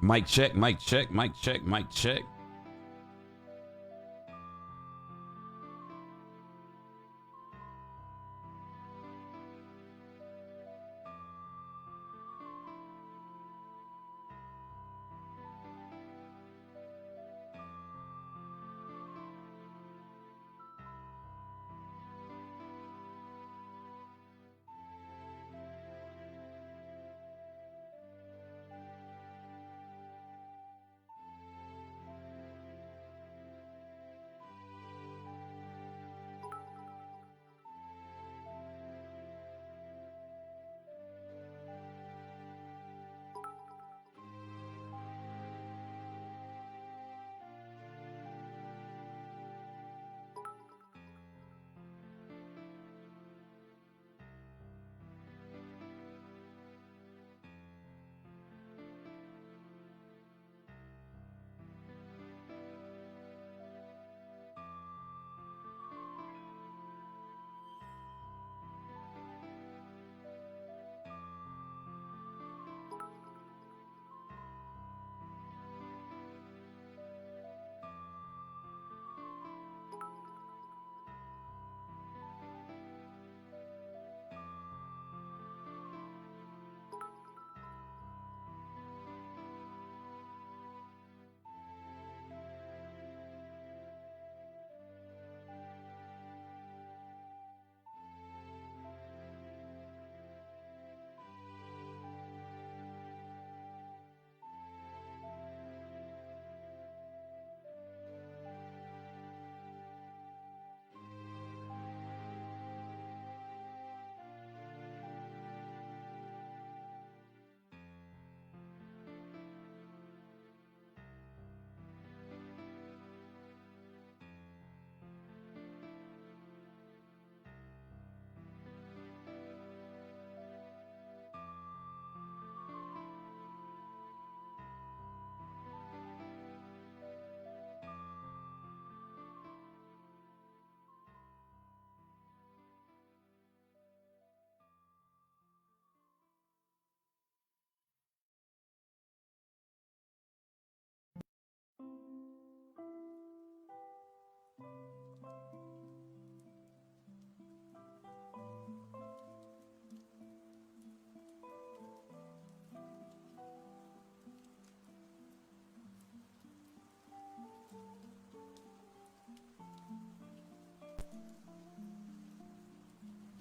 Mic check, mic check, mic check, mic check.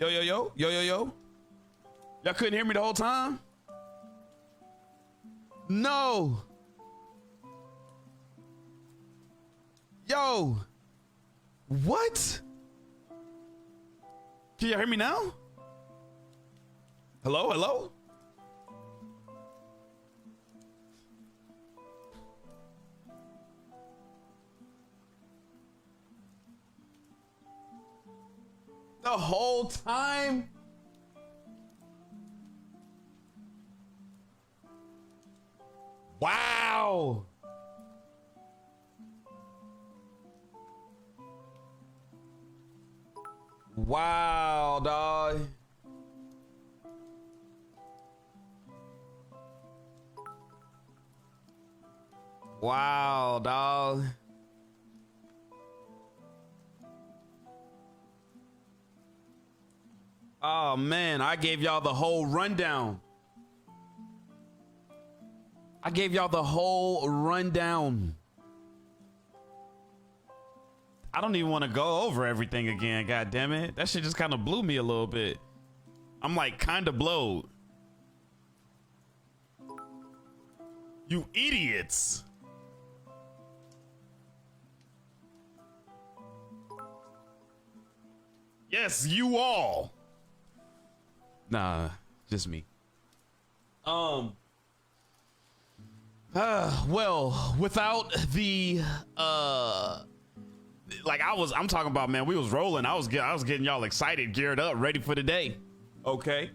Yo, yo, yo, yo, yo, yo. Y'all couldn't hear me the whole time? No. Yo. What? Can y'all hear me now? Hello, hello? The whole time? Wow. Wow, dog. Wow, dog. Oh man, I gave y'all the whole rundown. I gave y'all the whole rundown. I don't even want to go over everything again, god damn it. That shit just kind of blew me a little bit. I'm like kind of blowed. You idiots. Yes, you all. Nah, just me. Well, without the like I'm talking about, man, we was rolling. I was getting y'all excited, geared up, ready for the day. Okay.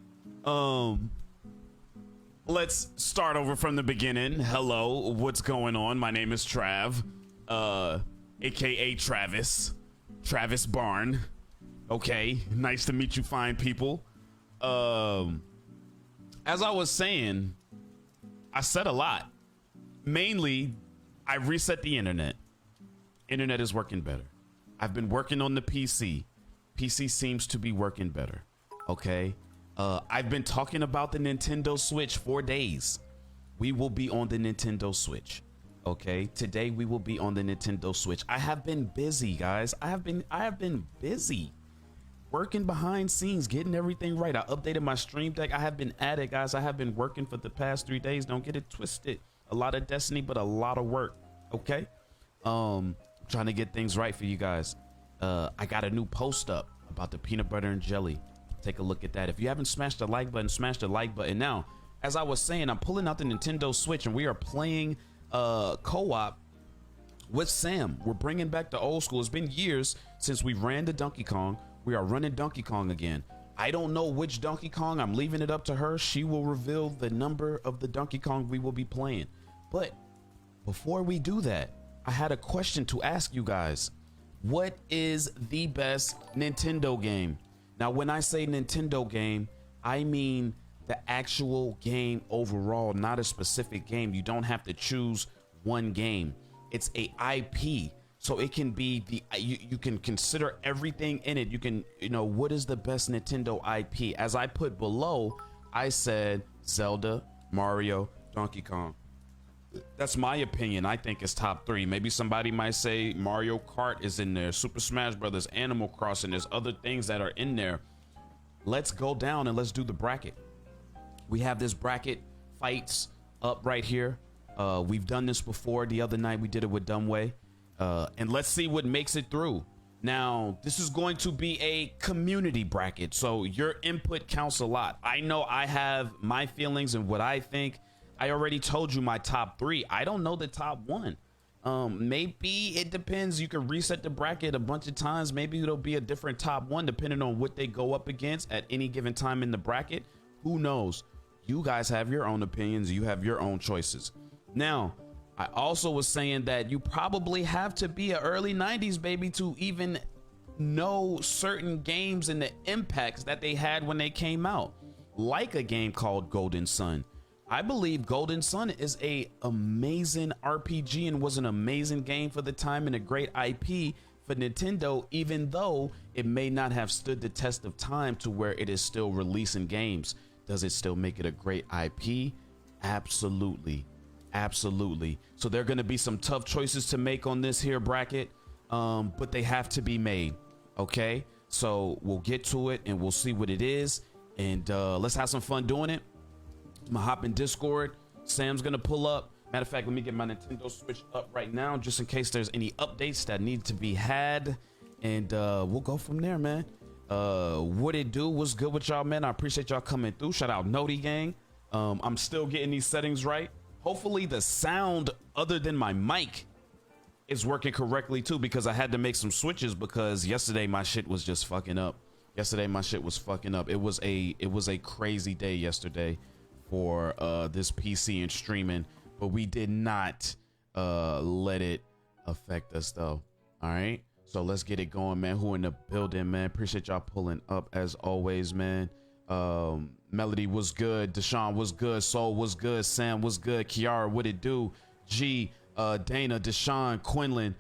Let's start over from the beginning. Hello, what's going on? My name is Trav, aka Travis Barn. Okay, nice to meet you fine people. As I was saying, I said a lot. mainly, I reset the internet. Internet is working better. I've been working on the PC. PC seems to be working better. Okay. I've been talking about the Nintendo Switch for days. We will be on the Nintendo Switch. Okay. Today we will be on the Nintendo Switch. I have been busy, guys. I have been busy working behind scenes, getting everything right. I updated my stream deck. I have been at it, guys. I have been working for the past 3 days. Don't get it twisted. A lot of Destiny, but a lot of work. Okay. Trying to get things right for you guys. I got a new post up about the peanut butter and jelly. Take a look at that. If you haven't smashed the like button, smash the like button now. As I was saying, I'm pulling out the Nintendo Switch and we are playing co-op with Sam. We're bringing back the old school. It's been years since we ran the Donkey Kong. We are running Donkey Kong again. I don't know which Donkey Kong. I'm leaving it up to her. She will reveal the number of the Donkey Kong we will be playing. But before we do that, I had a question to ask you guys. What is the best Nintendo game? Now, when I say Nintendo game, I mean the actual game overall, not a specific game. You don't have to choose one game. It's a IP. So it can be you can consider everything in it. You can, what is the best Nintendo IP? As I put below, I said Zelda, Mario, Donkey Kong. That's my opinion. I think it's top 3. Maybe somebody might say Mario Kart is in there, Super Smash Brothers, Animal Crossing. There's other things that are in there. Let's go down and let's do the bracket. We have this bracket fights up right here. We've done this before. The other night we did it with Dumbway. And let's see what makes it through. Now, this is going to be a community bracket, so your input counts a lot. I know I have my feelings and what I think. I already told you my top 3. I don't know the top 1. Maybe it depends. You can reset the bracket a bunch of times. Maybe it'll be a different top 1 depending on what they go up against at any given time in the bracket. Who knows? You guys have your own opinions. You have your own choices. Now, I also was saying that you probably have to be an early 90s baby to even know certain games and the impacts that they had when they came out, like a game called Golden Sun. I believe Golden Sun is a amazing RPG and was an amazing game for the time and a great IP for Nintendo, even though it may not have stood the test of time to where it is still releasing games. Does it still make it a great IP? Absolutely. Absolutely. So there are going to be some tough choices to make on this here bracket, but they have to be made. Okay, so we'll get to it and we'll see what it is, and let's have some fun doing it. I'm gonna hop in Discord. Sam's gonna pull up. Matter of fact, let me get my Nintendo Switch up right now just in case there's any updates that need to be had, and we'll go from there, man. What it do? What's good with y'all, man? I appreciate y'all coming through. Shout out Noti Gang. I'm still getting these settings right. Hopefully the sound other than my mic is working correctly too, because I had to make some switches because yesterday my shit was just fucking up. It was a crazy day yesterday for this PC and streaming, but we did not let it affect us though. All right, so let's get it going, man. Who in the building, man? Appreciate y'all pulling up as always, man. Melody was good, Deshaun was good, Soul was good, Sam was good, Kiara, what it do, G, Dana, Deshaun, Quinlan,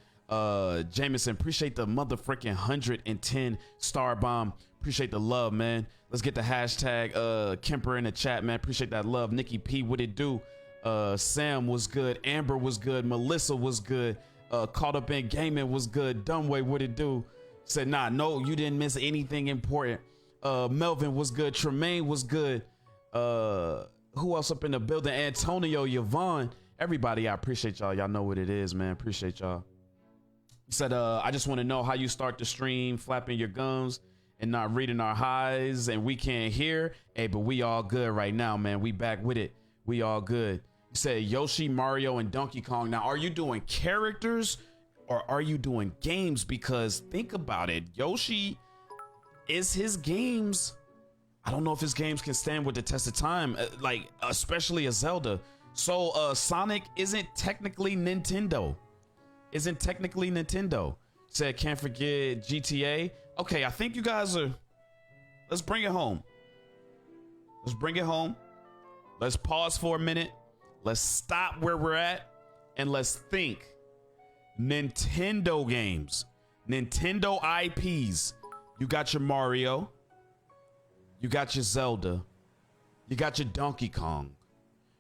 Jameson, appreciate the motherfucking 110 star bomb. Appreciate the love, man. Let's get the hashtag Kemper in the chat, man. Appreciate that love. Nikki P, what it do? Sam was good, Amber was good, Melissa was good, Caught Up in Gaming was good, Dumbway, what it do? Said nah, no, you didn't miss anything important. Melvin was good, Tremaine was good. Who else up in the building? Antonio, Yvonne, everybody, I appreciate y'all. Y'all know what it is, man. Appreciate y'all. He said, I just want to know how you start the stream, flapping your gums and not reading our highs, and we can't hear. Hey, but we all good right now, man. We back with it. We all good. He said Yoshi, Mario, and Donkey Kong. Now, are you doing characters or are you doing games? Because think about it. Yoshi is his games. I don't know if his games can stand with the test of time, like especially a Zelda. So Sonic isn't technically Nintendo. Said can't forget GTA. Okay, I think you guys are. Let's bring it home. Let's pause for a minute. Let's stop where we're at and let's think Nintendo games, Nintendo IPs. You got your Mario, you got your Zelda, you got your Donkey Kong,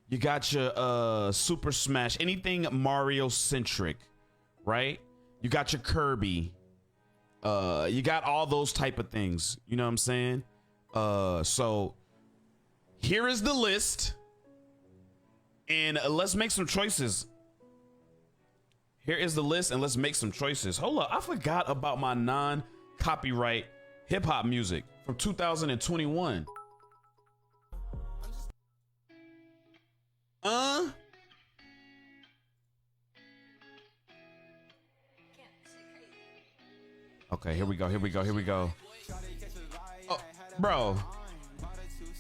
you got your Super Smash, anything Mario centric, right? You got your Kirby, you got all those type of things, you know what I'm saying? So here is the list, and let's make some choices. Here is the list, and let's make some choices. Hold up, I forgot about my non-copyright hip-hop music from 2021. Okay, here we go, here we go, here we go. Oh, bro,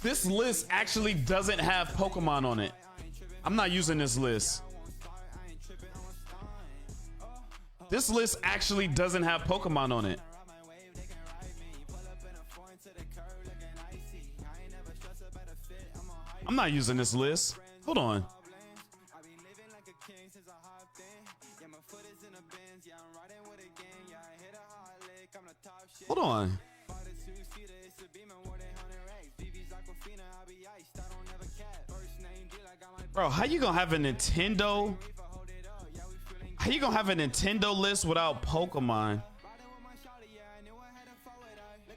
this list actually doesn't have Pokemon on it. I'm not using this list. This list actually doesn't have Pokemon on it. I'm not using this list. Hold on. Hold on. Bro, how you gonna have a Nintendo? How you gonna have a Nintendo list without Pokemon?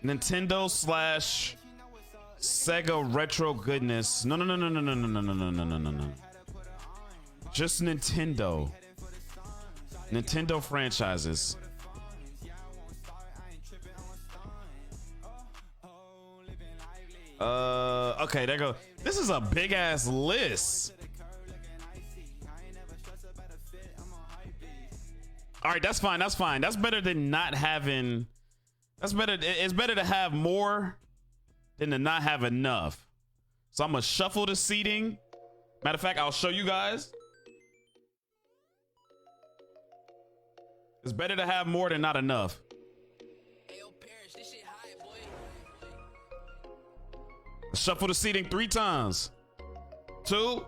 Nintendo slash Sega retro goodness. No, no, no, no, no, no, no, no, no, no, no, no, no. Just Nintendo. Nintendo franchises. Okay, there go. This is a big ass list. All right, that's fine. That's fine. That's better than not having. That's better. It's better to have more than to not have enough. So I'm gonna shuffle the seating. Matter of fact, I'll show you guys. It's better to have more than not enough. Shuffle the seating 3 times. 2,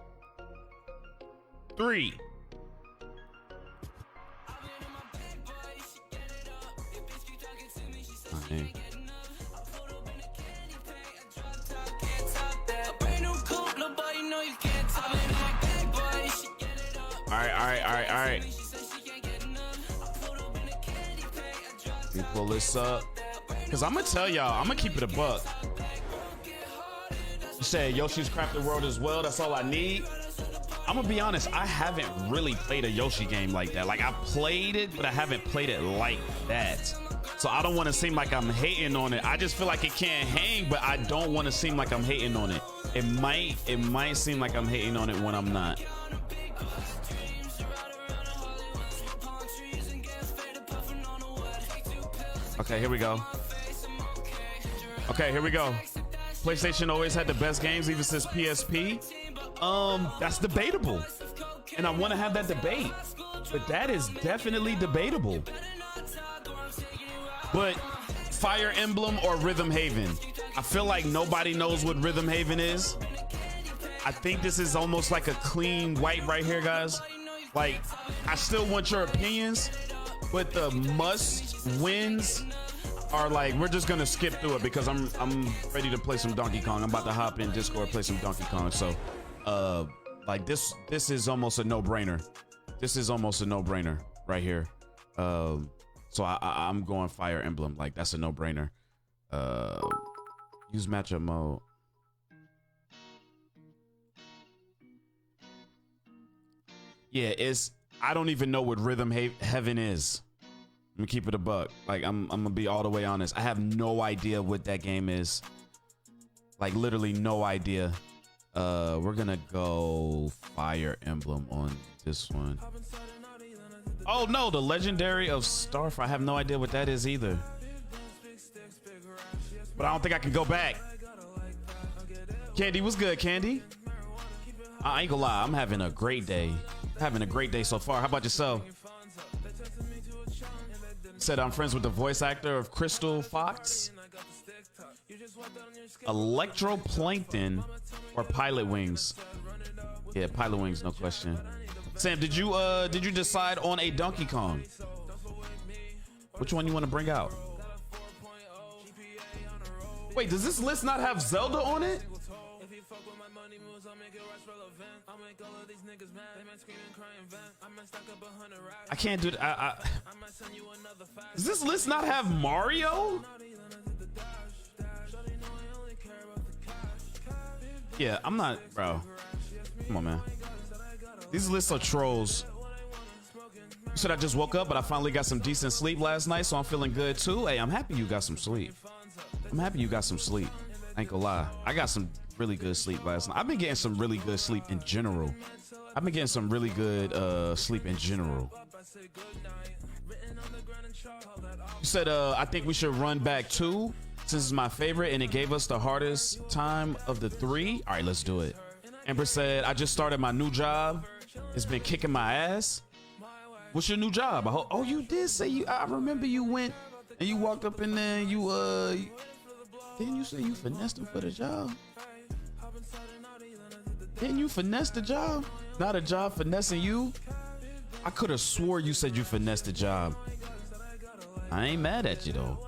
3. Okay. All right. Let me pull this up. Cause I'm gonna tell y'all, I'm gonna keep it a buck. You said Yoshi's Crafted World as well. That's all I need. I'm gonna be honest, I haven't really played a Yoshi game like that. Like I played it, but I haven't played it like that. So I don't want to seem like I'm hating on it. I just feel like it can't hang, but I don't want to seem like I'm hating on it. It might seem like I'm hating on it when I'm not. Okay, here we go. Okay, here we go. PlayStation always had the best games, even since PSP. That's debatable, and I want to have that debate, but that is definitely debatable. But Fire Emblem or Rhythm Haven? I feel like nobody knows what Rhythm Haven is. I think this is almost like a clean wipe right here, guys. Like, I still want your opinions, but the must wins are like, we're just gonna skip through it because I'm ready to play some Donkey Kong. I'm about to hop in Discord, play some Donkey Kong. So like this is almost a no-brainer. This is almost a no-brainer right here. So I'm going Fire Emblem. Like, that's a no-brainer. Use matchup mode. Yeah, I don't even know what Rhythm Heaven is. I'm gonna keep it a buck. Like, I'm gonna be all the way honest. I have no idea what that game is. Like, literally no idea. We're gonna go Fire Emblem on this one. Oh no, the Legendary of Starfire. I have no idea what that is either. But I don't think I can go back. Candy, what's good, Candy? I ain't gonna lie, I'm having a great day. Having a great day so far. How about yourself? Said I'm friends with the voice actor of Crystal Fox. Electroplankton or Pilot Wings? Yeah, Pilot Wings, no question. Sam, did you decide on a Donkey Kong? Which one you want to bring out? Wait, does this list not have Zelda on it? I can't do that. Does this list not have Mario? Yeah, I'm not, bro. Come on, man. These lists are trolls. You said I just woke up, but I finally got some decent sleep last night, so I'm feeling good too. Hey, I'm happy you got some sleep. I'm happy you got some sleep. I ain't gonna lie. I got some really good sleep last night. I've been getting some really good sleep in general. I've been getting some really good sleep in general. You said I think we should run back 2 since it's my favorite and it gave us the hardest time of the 3. All right, let's do it. Ember said I just started my new job. It's been kicking my ass. What's your new job? I hope. Oh, you did say you. I remember you went and you walked up in there. And didn't you say you finessed him for the job? Didn't you finesse the job? Not a job finessing you? I could have swore you said you finessed the job. I ain't mad at you though.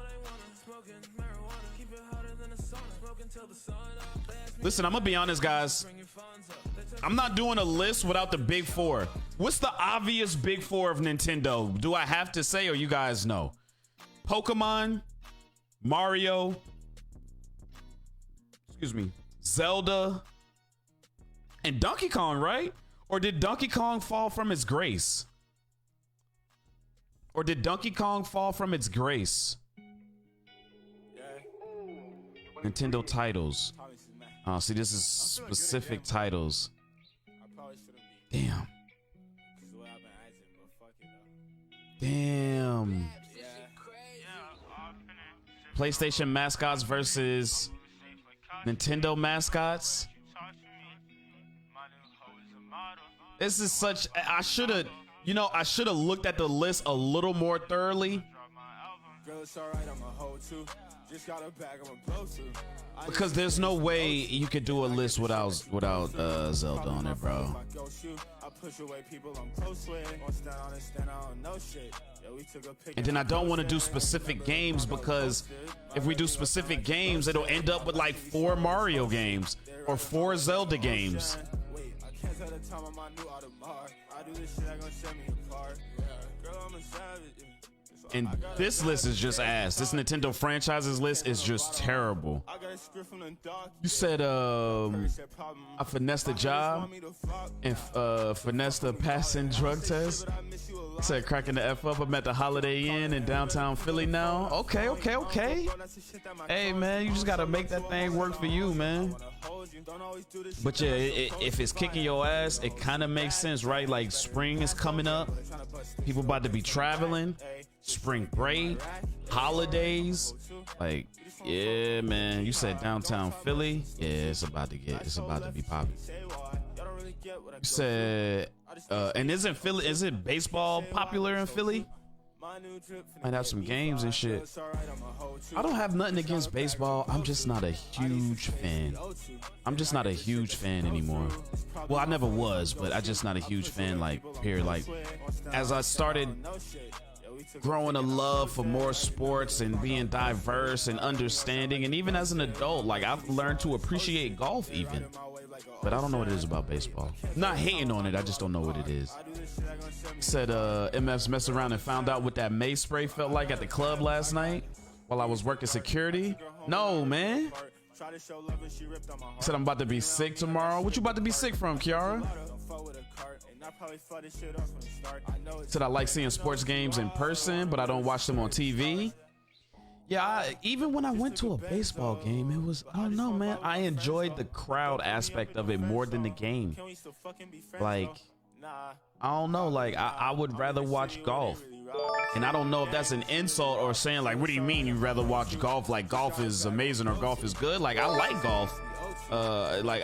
Listen, I'm gonna be honest, guys. I'm not doing a list without the big 4. What's the obvious big 4 of Nintendo? Do I have to say, or you guys know? Pokemon, Mario, excuse me, Zelda, and Donkey Kong, right? Or did Donkey Kong fall from its grace? Or did Donkey Kong fall from its grace? Nintendo titles. Oh, see, this is specific titles. Damn. Damn. PlayStation mascots versus Nintendo mascots. This is such. I should have, I should have looked at the list a little more thoroughly. Because there's no way you could do a list without Zelda on it, bro. And then I don't want to do specific games, because if we do specific games, it'll end up with like 4 Mario games or 4 Zelda games. And this list is just ass. This Nintendo franchises list is just terrible. You said I finessed the job and finessed the passing drug test. You said cracking the F up. I'm at the Holiday Inn in downtown Philly now. Okay. Hey man, you just gotta make that thing work for you, man. But yeah, if it's kicking your ass, it kind of makes sense, right? Like spring is coming up. People about to be traveling. Spring break, holidays, like, yeah, man. You said downtown Philly, yeah, it's about to be popping. You said, and isn't baseball popular in Philly? Might have some games and shit. I don't have nothing against baseball. I'm just not a huge fan. I'm just not a huge fan anymore. Well, I never was, but I just not a huge fan. Like, period. Like, as I started growing a love for more sports and being diverse and understanding, and even as an adult, like I've learned to appreciate golf even, but I don't know what it is about baseball. I'm not hating on it, I just don't know what it is. Said MF's messed around and found out what that mace spray felt like at the club last night while I was working security. No, man. Said I'm about to be sick tomorrow. What you about to be sick from, Kiara? Said I like seeing sports games in person, but I don't watch them on TV. Yeah, even when I went to a baseball game, it was, I don't know, man. I enjoyed the crowd aspect of it more than the game. Like, I don't know, like I would rather watch golf. And I don't know if that's an insult or saying like, what do you mean you'd rather watch golf? Like golf is amazing or golf is good. Like I like golf. Like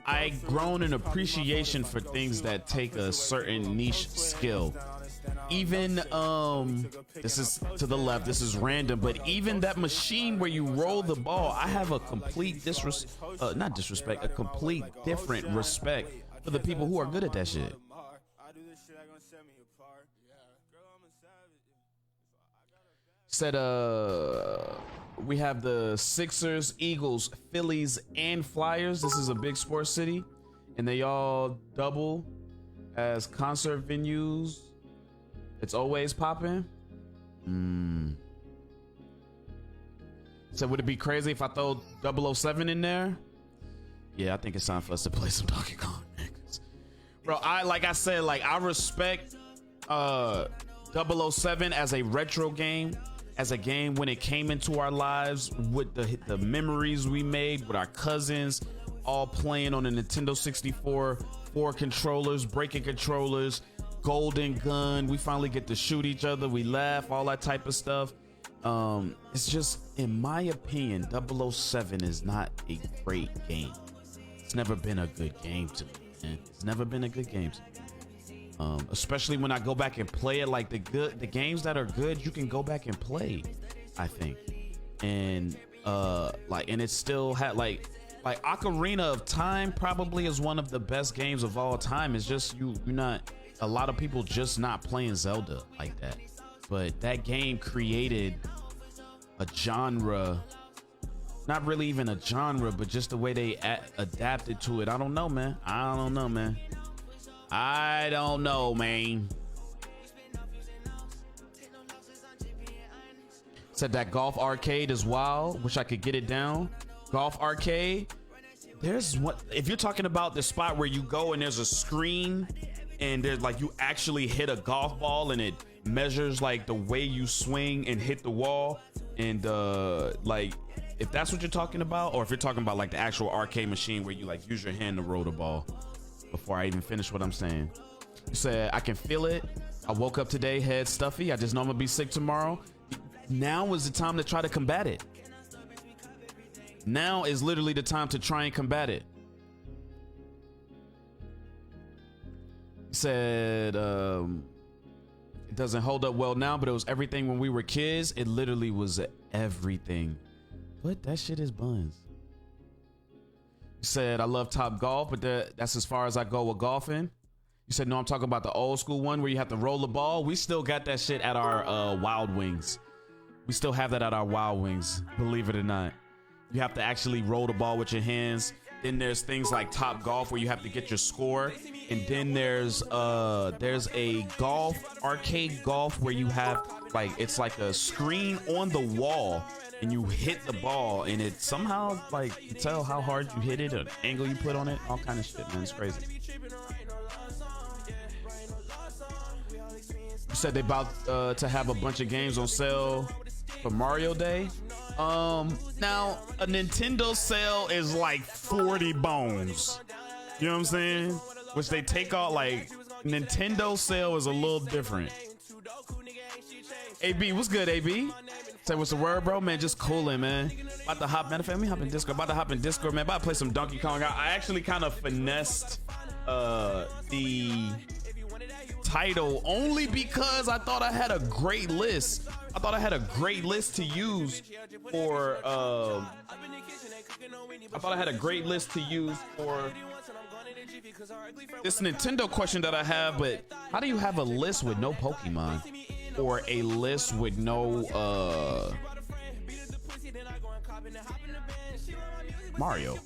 I grown an appreciation for things that take a certain niche skill. Even this is to the left, this is random, but even that machine where you roll the ball, I have a complete a complete different respect for the people who are good at that shit. Said we have the Sixers, Eagles, Phillies, and Flyers. This is a big sports city, and they all double as concert venues. It's always popping. So would it be crazy if I throw 007 in there? Yeah, I think it's time for us to play some Donkey Kong, man. Bro, like I said, I respect 007 as a retro game, as a game when it came into our lives with the memories we made with our cousins, all playing on a Nintendo 64, 4 controllers, breaking controllers, golden gun. We finally get to shoot each other. We laugh, all that type of stuff. It's just, in my opinion, 007 is not a great game. It's never been a good game to me, man. It's never been a good game to me. Especially when I go back and play it, like the games that are good, you can go back and play, I think. And and it still had like Ocarina of Time probably is one of the best games of all time. It's just you're not, a lot of people just not playing Zelda like that. But that game created a genre, not really even a genre, but just the way they adapted to it. I don't know, man. I don't know, man. Said that Golf Arcade is wild. Wish I could get it down. Golf Arcade. There's what, if you're talking about the spot where you go and there's a screen and there's like, you actually hit a golf ball and it measures like the way you swing and hit the wall, and like if that's what you're talking about, or if you're talking about like the actual arcade machine where you like use your hand to roll the ball. Before I even finish what I'm saying, you said I can feel it. I woke up today head stuffy. I just know I'm gonna be sick tomorrow. Now is the time to try to combat it. Now is literally the time to try and combat it. He said it doesn't hold up well now, but it was everything when we were kids. It literally was everything. What? That shit is buns. He said I love Top Golf, but that's as far as I go with golfing. You said no, I'm talking about the old school one where you have to roll the ball. We still got that shit at our Wild Wings. We still have that at our Wild Wings, believe it or not. You have to actually roll the ball with your hands. Then there's things like Top Golf where you have to get your score, and then there's a arcade golf where you have like, it's like a screen on the wall and you hit the ball and it somehow like you tell how hard you hit it, an angle you put on it, all kind of shit, man. It's crazy. You said they about to have a bunch of games on sale for Mario Day. Now a Nintendo sale is like 40 bones. You know what I'm saying? Which they take out, like Nintendo sale is a little different. AB, what's good, AB? Say what's the word, bro? Man, just cooling, man. About to hop, let me hop in Discord. About to hop in Discord, man. About to play some Donkey Kong. I actually kind of finessed the title only because I thought I had a great list. I thought I had a great list to use for this Nintendo question that I have. But how do you have a list with no Pokemon, or a list with no Mario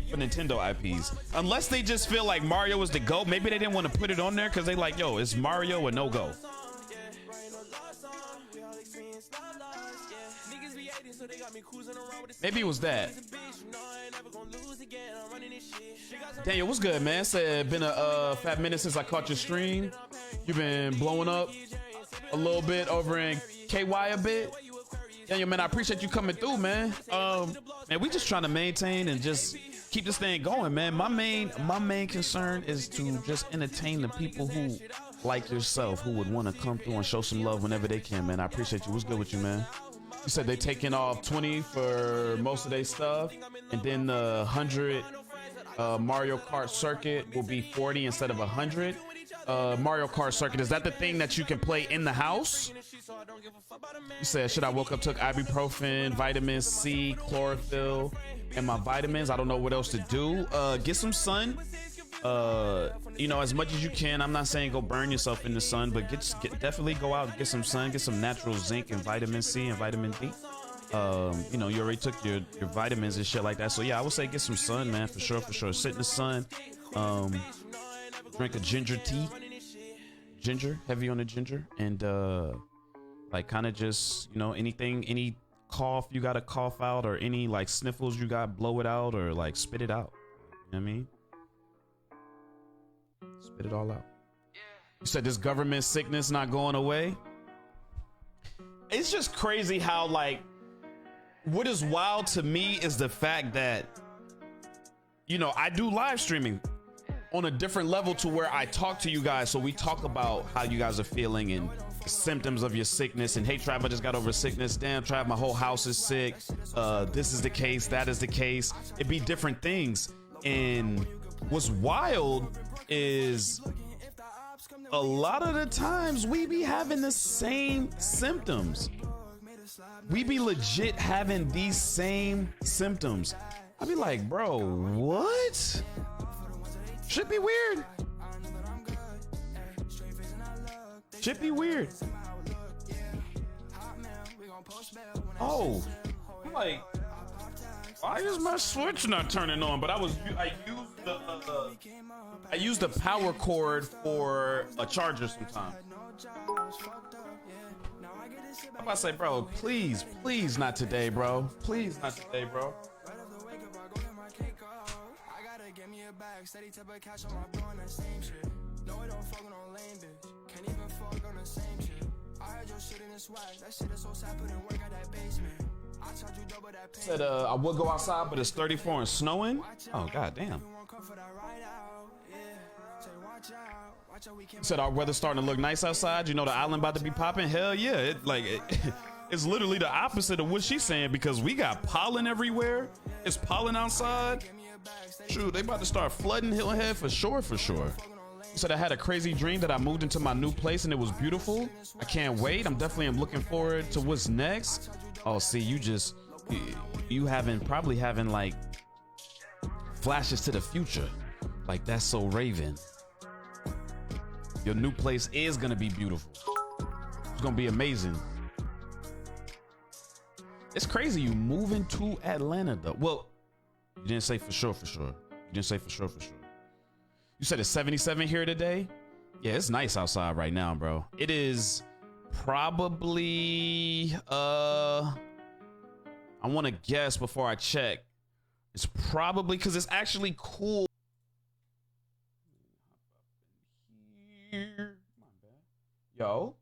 for Nintendo IPs? Unless they just feel like Mario is the GOAT. Maybe they didn't want to put it on there because they like, yo, it's Mario or no go. Maybe it was that. Daniel, what's good, man? Said been a fat minute since I caught your stream. You've been blowing up a little bit over in KY a bit. Daniel, man, I appreciate you coming through, man. Man, we just trying to maintain and just keep this thing going, man. My main concern is to just entertain the people who like yourself, who would want to come through and show some love whenever they can, man. I appreciate you. What's good with you, man? You said they taking off 20 for most of their stuff, and then the 100 Mario Kart circuit will be 40 instead of 100. Mario Kart circuit, is that the thing that you can play in the house? You said, should I woke up, took ibuprofen, vitamin C, chlorophyll, and my vitamins? I don't know what else to do. Get some sun. You know, as much as you can. I'm not saying go burn yourself in the sun, but definitely go out and get some sun, get some natural zinc and vitamin C and vitamin D. You know, you already took your vitamins and shit like that. So yeah, I would say get some sun, man, for sure, for sure. Sit in the sun. Drink a ginger tea. Ginger, heavy on the ginger, and like kind of just, you know, any cough you gotta cough out, or any like sniffles you got, blow it out, or like spit it out. You know what I mean? Spit it all out. You said this government sickness not going away. It's just crazy how, like, what is wild to me is the fact that, you know, I do live streaming on a different level to where I talk to you guys. So we talk about how you guys are feeling and the symptoms of your sickness. And hey, Trav, I just got over sickness. Damn, Trav, my whole house is sick. This is the case. That is the case. It'd be different things. And what's wild is a lot of the times we be having the same symptoms. We be legit having these same symptoms. I be like, bro, what? Should be weird. Should be weird. Oh, I'm like, why is my switch not turning on? But I used the power cord for a charger sometimes. I'm about to say, bro, please not today, bro. Please not today, bro. Said I would go outside, but it's 34 and snowing. Oh, god damn. Said our weather's starting to look nice outside. You know the island about to be popping. Hell yeah! It's literally the opposite of what she's saying, because we got pollen everywhere. It's pollen outside. Shoot, they about to start flooding Hilton Head for sure, for sure. Said I had a crazy dream that I moved into my new place and it was beautiful. I can't wait. I'm looking forward to what's next. Oh, see, you probably having like flashes to the future. Like, that's so Raven. Your new place is gonna be beautiful. It's gonna be amazing. It's crazy you moving to Atlanta though. Well, you didn't say for sure. You didn't say for sure. You said it's 77 here today? Yeah, it's nice outside right now, bro. It is probably, I want to guess before I check. It's probably, because it's actually cool. Here. Yo.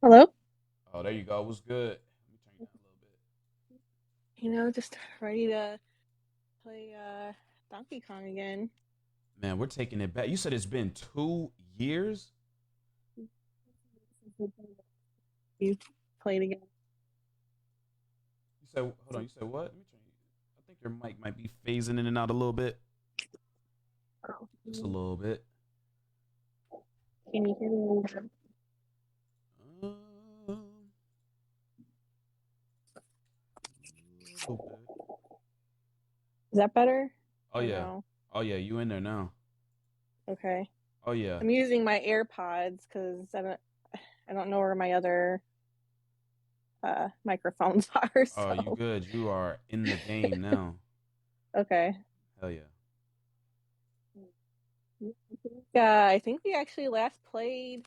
Hello? Oh, there you go. What's good? Let me turn you down a little bit. You know, just ready to play Donkey Kong again. Man, we're taking it back. You said it's been 2 years? You played again. You said, hold on, you said what? Let me turn you. I think your mic might be phasing in and out a little bit. Oh. Just a little bit. Can you hear me? Is that better? Oh yeah. No? Oh yeah, you in there now. Okay. Oh yeah. I'm using my AirPods because I don't know where my other microphones are. So. Oh, you good. You are in the game now. Okay. Hell yeah. Yeah, I think we actually last played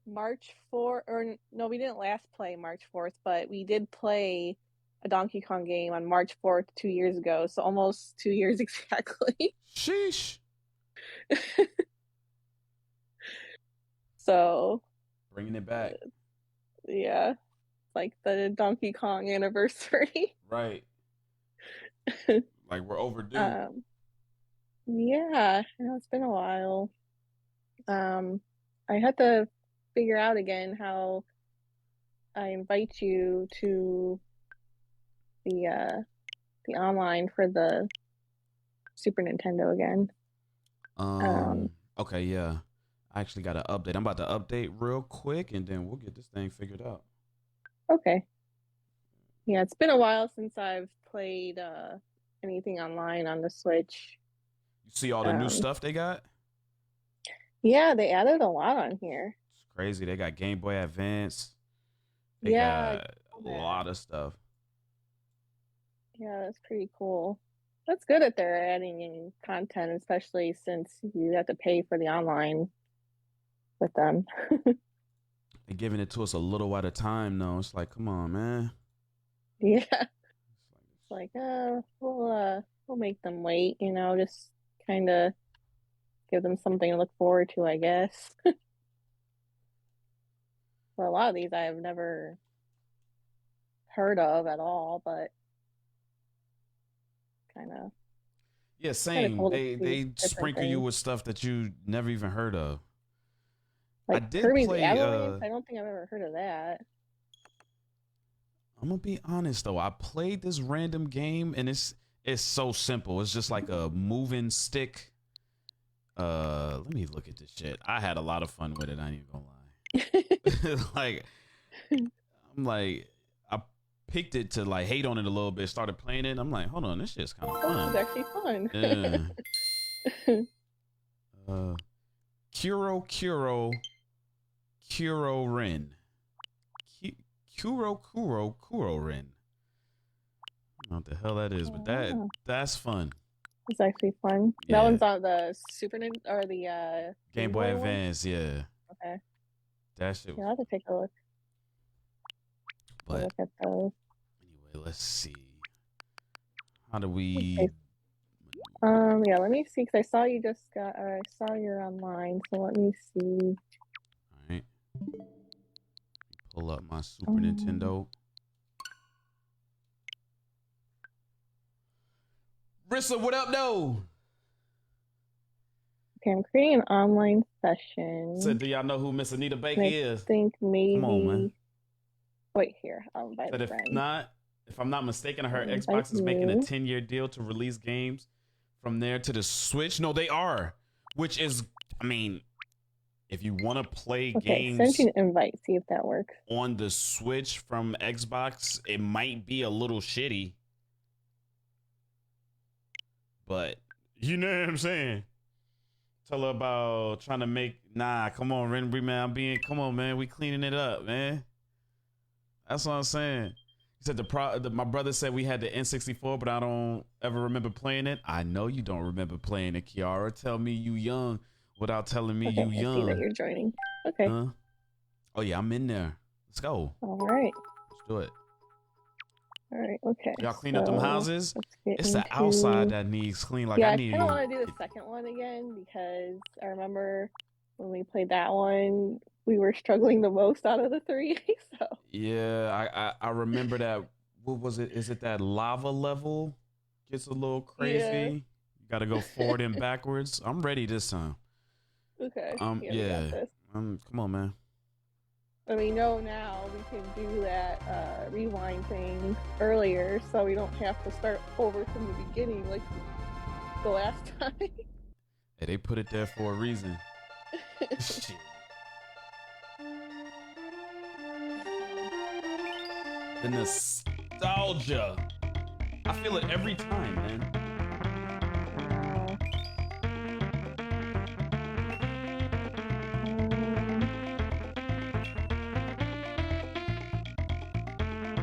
March 4th, or no, we didn't last play March 4th, but we did play a Donkey Kong game on March 4th 2 years ago, so almost 2 years exactly. Sheesh. So bringing it back. Yeah, like the Donkey Kong anniversary. Right. Like we're overdue. Yeah, it's been a while. I had to figure out again how I invite you to the online for the Super Nintendo again. Okay, yeah. I actually got an update. I'm about to update real quick and then we'll get this thing figured out. Okay. Yeah, it's been a while since I've played anything online on the Switch. You see all the new Um, stuff they got? yeah, they added a lot on here. It's crazy. They got Game Boy Advance. They Yeah, I got saw a that. lot of stuff. Yeah, that's pretty cool. That's good that they're adding in content, especially since you have to pay for the online with them. They're giving it to us a little at a time, though. It's like, come on, man. Yeah, It's like, like we'll make them wait, just kind of give them something to look forward to, I guess. But a lot of these I've never heard of at all, but kind of yeah, kind of same. cool to see They different sprinkle you things. with stuff that you never even heard of. I Like did Kirby's play Avalanche, I don't think I've ever heard of that. I'm gonna be honest though. I played this random game and it's so simple. It's just like a moving stick. Let me look at this shit. I had a lot of fun with it. I ain't even gonna lie. Like I'm like I picked it to like hate on it a little bit. Started playing it. I'm like, hold on, this shit's kind of Oh, this is fun. actually fun. Yeah. Uh, Kuro Ren. Kuro Ren. I don't know what the hell that is, but Oh, that's fun. it's actually fun. That Yeah. one's on the or the Game Game Boy Boy one. Advance, yeah. Okay, That shit yeah, was I'll have to take a but look at those. anyway, let's see. How do we Okay. Yeah, let me see, because I saw you just got, or I saw you're online, so let me see. all right. Pull up my Super Um, Nintendo. Rissa, what up though? okay, I'm creating an online So session, do y'all know who Miss Anita and Baker I is? think Come on, man. maybe, wait here, I'll invite Said a friend. if I'm not mistaken, her I'll invite Xbox is making a you. 10-year deal to release games from there to the Switch. No, they are. Which is, I mean, if you want to play Okay, send you games an invite, see if that works. on the Switch from Xbox, it might be a little shitty. But you know what I'm saying? Tell her about trying to make come on, Renbury, man. Come on, man. We cleaning it up, man. That's what I'm saying. He said my brother said we had the N64, but I don't ever remember playing it. I know you don't remember playing it, Kiara. Tell me you young without telling me you Okay, I see that young. you're joining. Okay, Huh? Oh yeah, I'm in there. Let's go. all right. Let's do it. All right, okay, Y'all clean up them so houses. let's get It's the outside into. that needs clean. Like Yeah, I I need kind of to. want to do the second one again because I remember when we played that one, we were struggling the most out of the three. So, Yeah, I remember that. What was it? Is it that lava level gets a little yeah. crazy? You got to go forward and backwards. I'm ready this time. Okay, yeah, we got Yeah. this. Come on, man. And we know now we can do that rewind thing earlier, so we don't have to start over from the beginning like the last time. Hey, they put it there for a reason. Shit. The nostalgia. I feel it every time, man.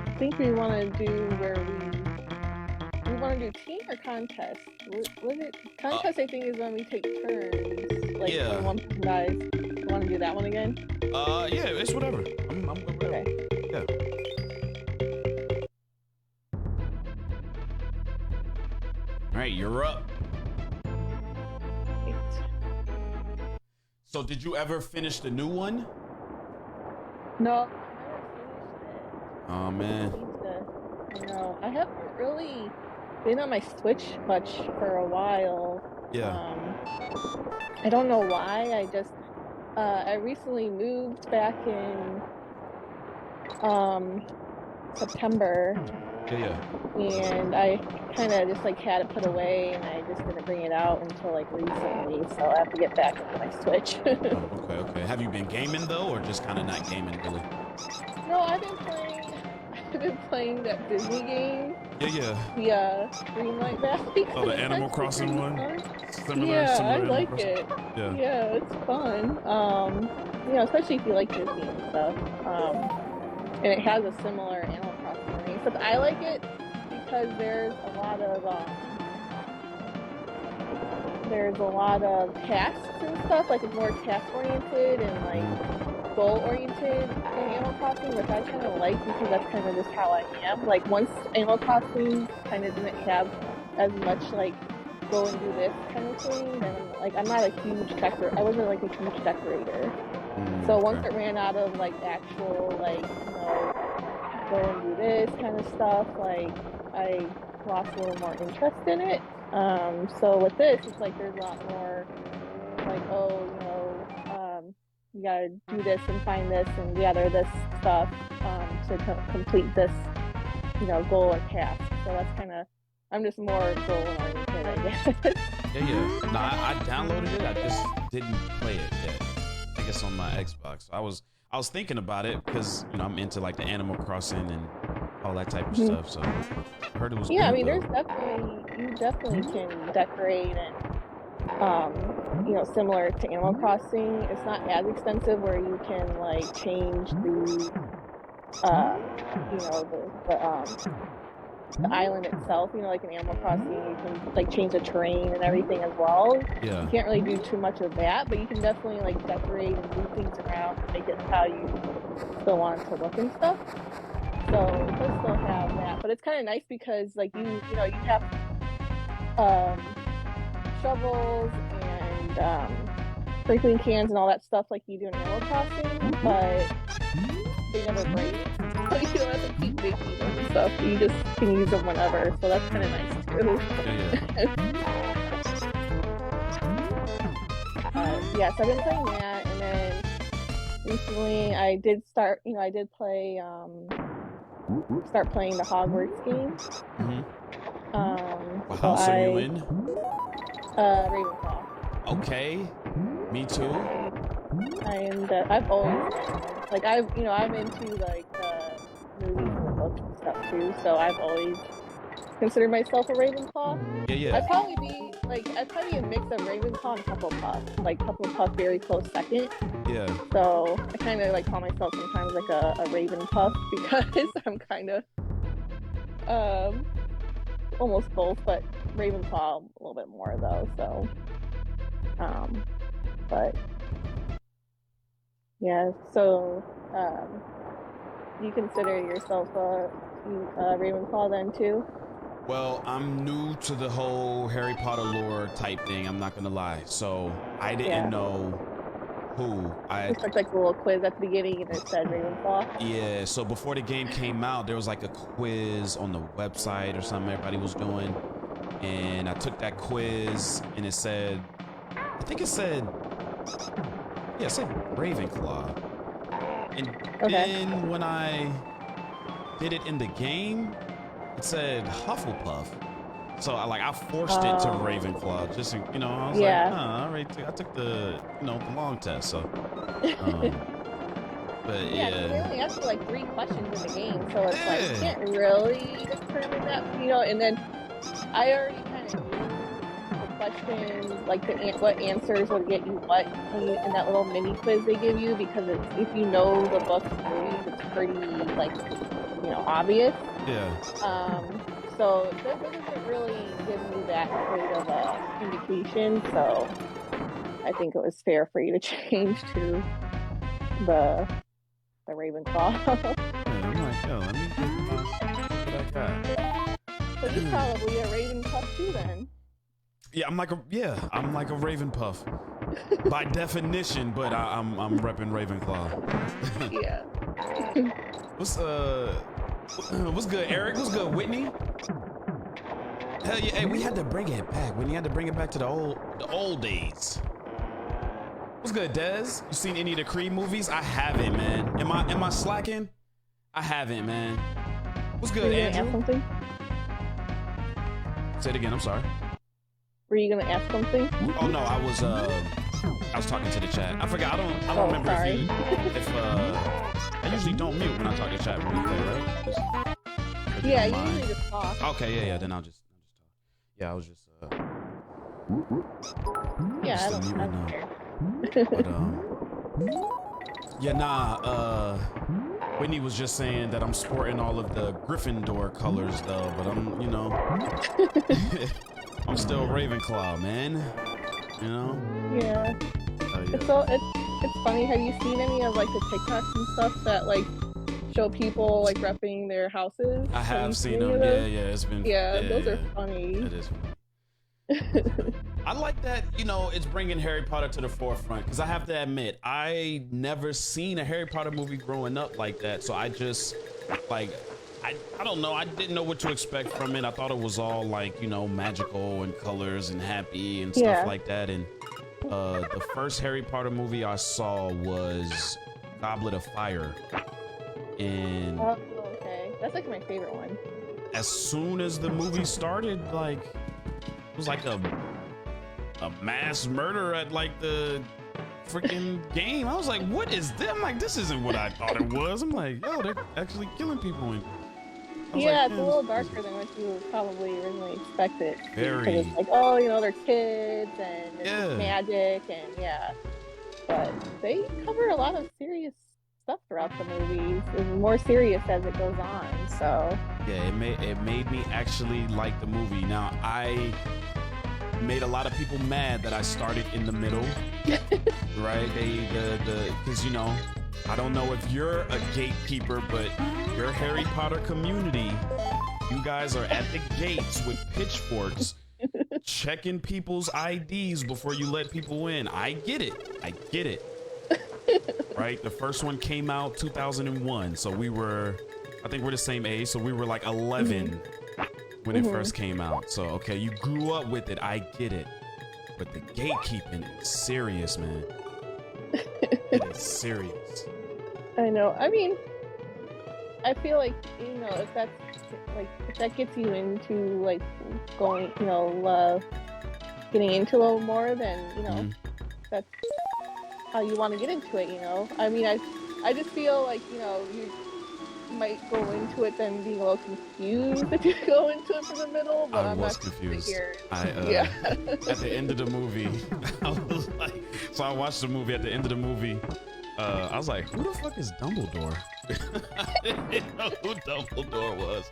I think we want to do where we want to do team or contest. Was it contest? I think is when we take turns. Like Yeah. when one person dies. You want to do that one again? Yeah, it's whatever. I'm good with whatever. Okay. Yeah. All right, you're up. Wait. So, did you ever finish the new one? No, I never finished it. Oh man. I know. I haven't really been on my Switch much for a while. Yeah. I don't know why. I recently moved back in September, Yeah. and I kind of just like had it put away, and I just didn't bring it out until like recently. So I have to get back into my Switch. Oh, okay. Have you been gaming though, or just kind of not gaming really? No, I've been playing. I've been playing that Disney game. Yeah. The Greenlight Valley. Oh, the Animal Crossing one? Yeah, I Animal like Crossing? it. Yeah. Yeah, it's fun. Especially if you like Disney and stuff. And it has a similar Animal Crossing thing. Except I like it because there's a lot of tasks and stuff. Like it's more task oriented and like goal oriented in Animal Crossing, which I kind of like because that's kind of just how I am. Like once Animal Crossing kind of didn't have as much like go and do this kind of thing, then like I'm not a huge decorator. I wasn't like a huge decorator. So once it ran out of like actual like go and do this kind of stuff, like I lost a little more interest in it. So with this, it's like there's a lot more like you gotta do this and find this and gather this stuff to complete this goal or task. So that's kind of I'm just more goal oriented, I guess. Yeah. No, I downloaded it. I just didn't play it yet. I think it's on my Xbox. I was thinking about it because I'm into like the Animal Crossing and all that type of stuff. So I heard it was. Yeah, good, I mean, though. you definitely can decorate and similar to Animal Crossing. It's not as expensive where you can like change the island itself, like in Animal Crossing, you can like change the terrain and everything as well. Yeah. You can't really do too much of that, but you can definitely like decorate and move things around and make it how you still want it to look and stuff. So it does still have that, but it's kind of nice because like you have shovels and sprinkling cans and all that stuff like you do in Animal Crossing, but they never break. So you don't have to keep making them and stuff. You just can use them whenever. So that's kind of nice too. So I've been playing that, and then recently I did start. I did play. Start playing the Hogwarts game. What house are you in? Ravenclaw. Okay. Me too. And I've always like I'm into like the movies and the books and stuff too. So I've always considered myself a Ravenclaw. Yeah. I'd probably be a mix of Ravenclaw and Hufflepuff. Like Hufflepuff very close second. Yeah. So I kind of like call myself sometimes like a Ravenpuff because I'm kind of almost both, but Ravenclaw a little bit more though. So but yeah. So you consider yourself a Ravenclaw then too? Well, I'm new to the whole Harry Potter lore type thing. I'm not gonna lie. So I didn't know who I. It's like a little quiz at the beginning, and it said Ravenclaw. Yeah. So before the game came out, there was like a quiz on the website or something everybody was doing, and I took that quiz, and it said, I think it said, it said Ravenclaw, and then when I did it in the game, it said Hufflepuff. So I forced it to Ravenclaw. Just I was like, all right, I took the the long test. So, but yeah, they only ask you like 3 questions in the game, so it's like you can't really determine that, And then I already kind of knew the questions, like what answers would get you what in that little mini quiz they give you, because if you know the books and movies, it's pretty like obvious. Yeah. So that doesn't really give me that great of a indication. So I think it was fair for you to change to the Ravenclaw. I'm like, let me get what I got. So you're probably a Ravenclaw too, then. Yeah, I'm like a Ravenpuff by definition, but I'm repping Ravenclaw. Yeah. What's good, Eric? What's good, Whitney? Hell yeah! Hey, we had to bring it back. When you had to bring it back to the old days. What's good, Dez? You seen any of the Creed movies? I haven't, man. Am I slacking? I haven't, man. What's good, Were you Andrew? gonna ask something? Say it again. I'm sorry. Were you gonna ask something? Oh no, I was talking to the chat. I forgot. I don't remember sorry. if usually don't mute when I talk to chat when we play, right? If you Yeah, don't you mind. usually just talk. Okay, yeah. Then I'll just talk. Yeah, I was just Yeah, just I the don't mute care. but yeah, Whitney was just saying that I'm sporting all of the Gryffindor colors though, but I'm, I'm still Ravenclaw, man. You know? Yeah. Yeah. It's funny. Have you seen any of like the TikToks and stuff that like show people like repping their houses? I have you seen any them. of those? Yeah, it's been. Yeah, those are funny. It is funny. I like that, it's bringing Harry Potter to the forefront because I have to admit, I never seen a Harry Potter movie growing up like that. So I just I don't know. I didn't know what to expect from it. I thought it was all like, magical and colors and happy and stuff like that. And the first Harry Potter movie I saw was Goblet of Fire. And Oh, okay. That's like my favorite one. as soon as the movie started, like it was like a mass murder at like the freaking game. I was like, what is that? I'm like, this isn't what I thought it was. I'm like, yo, they're actually killing people. And Yeah, it's a little darker than what you would probably originally expected. Very. Because it's like, oh, they're kids and it's magic and but they cover a lot of serious stuff throughout the movies. It's more serious as it goes on. So yeah, it made me actually like the movie. Now I made a lot of people mad that I started in the middle, right? Because I don't know if you're a gatekeeper, but your Harry Potter community, you guys are at the gates with pitchforks, checking people's IDs before you let people in. I get it. Right? The first one came out 2001, so I think we're the same age, so we were like 11 when it first came out. So okay, you grew up with it. I get it, but the gatekeeping is serious, man. It is serious. I know. I mean, I feel like if that gets you into like going, getting into a little more, then that's how you want to get into it. I mean, I just feel like you might go into it then being a little confused if you go into it from the middle, but I'm was not confused. At the end of the movie, I was like, so I watched the movie. At the end of the movie, I was like, who the fuck is Dumbledore? I didn't know who Dumbledore was.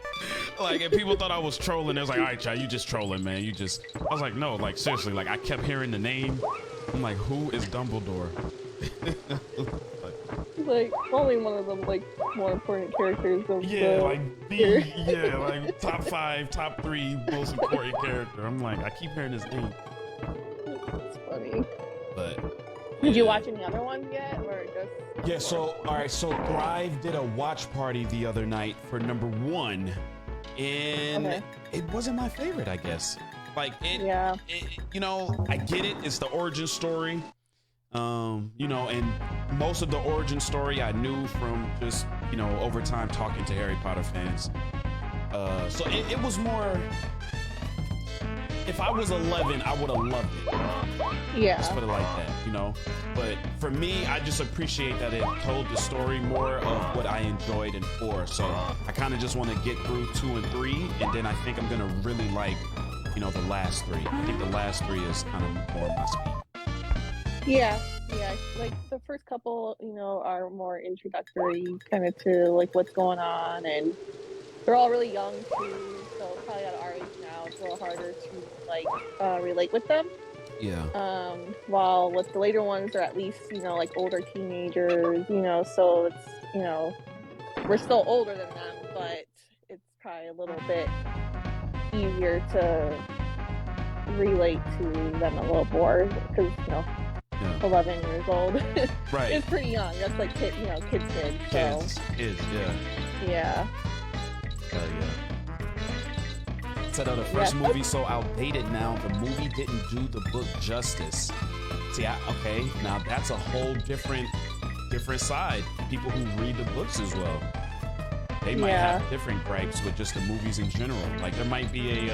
Like, and people thought I was trolling. They was like, all right, child, you just trolling, man. I was like, no, like seriously, like I kept hearing the name. I'm like, who is Dumbledore? Like only one of them like more important characters of like top 5, top 3 most important character. I'm like, I keep hearing his name. It's funny. But did you watch any other ones yet, or just? Yeah. So all right. So Thrive did a watch party the other night for number 1, and it wasn't my favorite, I guess. Like it. Yeah. I get it. It's the origin story. And most of the origin story I knew from just, over time talking to Harry Potter fans. So it was more, if I was 11, I would have loved it. Yeah. Let's put it like that, But for me, I just appreciate that it told the story more of what I enjoyed in 4. So I kind of just want to get through 2 and 3, and then I think I'm going to really like, the last 3. I think the last 3 is kind of more my speed. Yeah, like the first couple, are more introductory kind of to like what's going on, and they're all really young too, so probably at our age now it's a little harder to like relate with them. Yeah. While with the later ones are at least, like older teenagers, so it's, we're still older than them, but it's probably a little bit easier to relate to them a little more because, 11 years old. Right. It's pretty young. That's like kids kid. So. Kids, yeah. Yeah. Yeah. Said the first movie so outdated now. The movie didn't do the book justice. See, now that's a whole different side. People who read the books as well. They might have different gripes with just the movies in general. Like there might be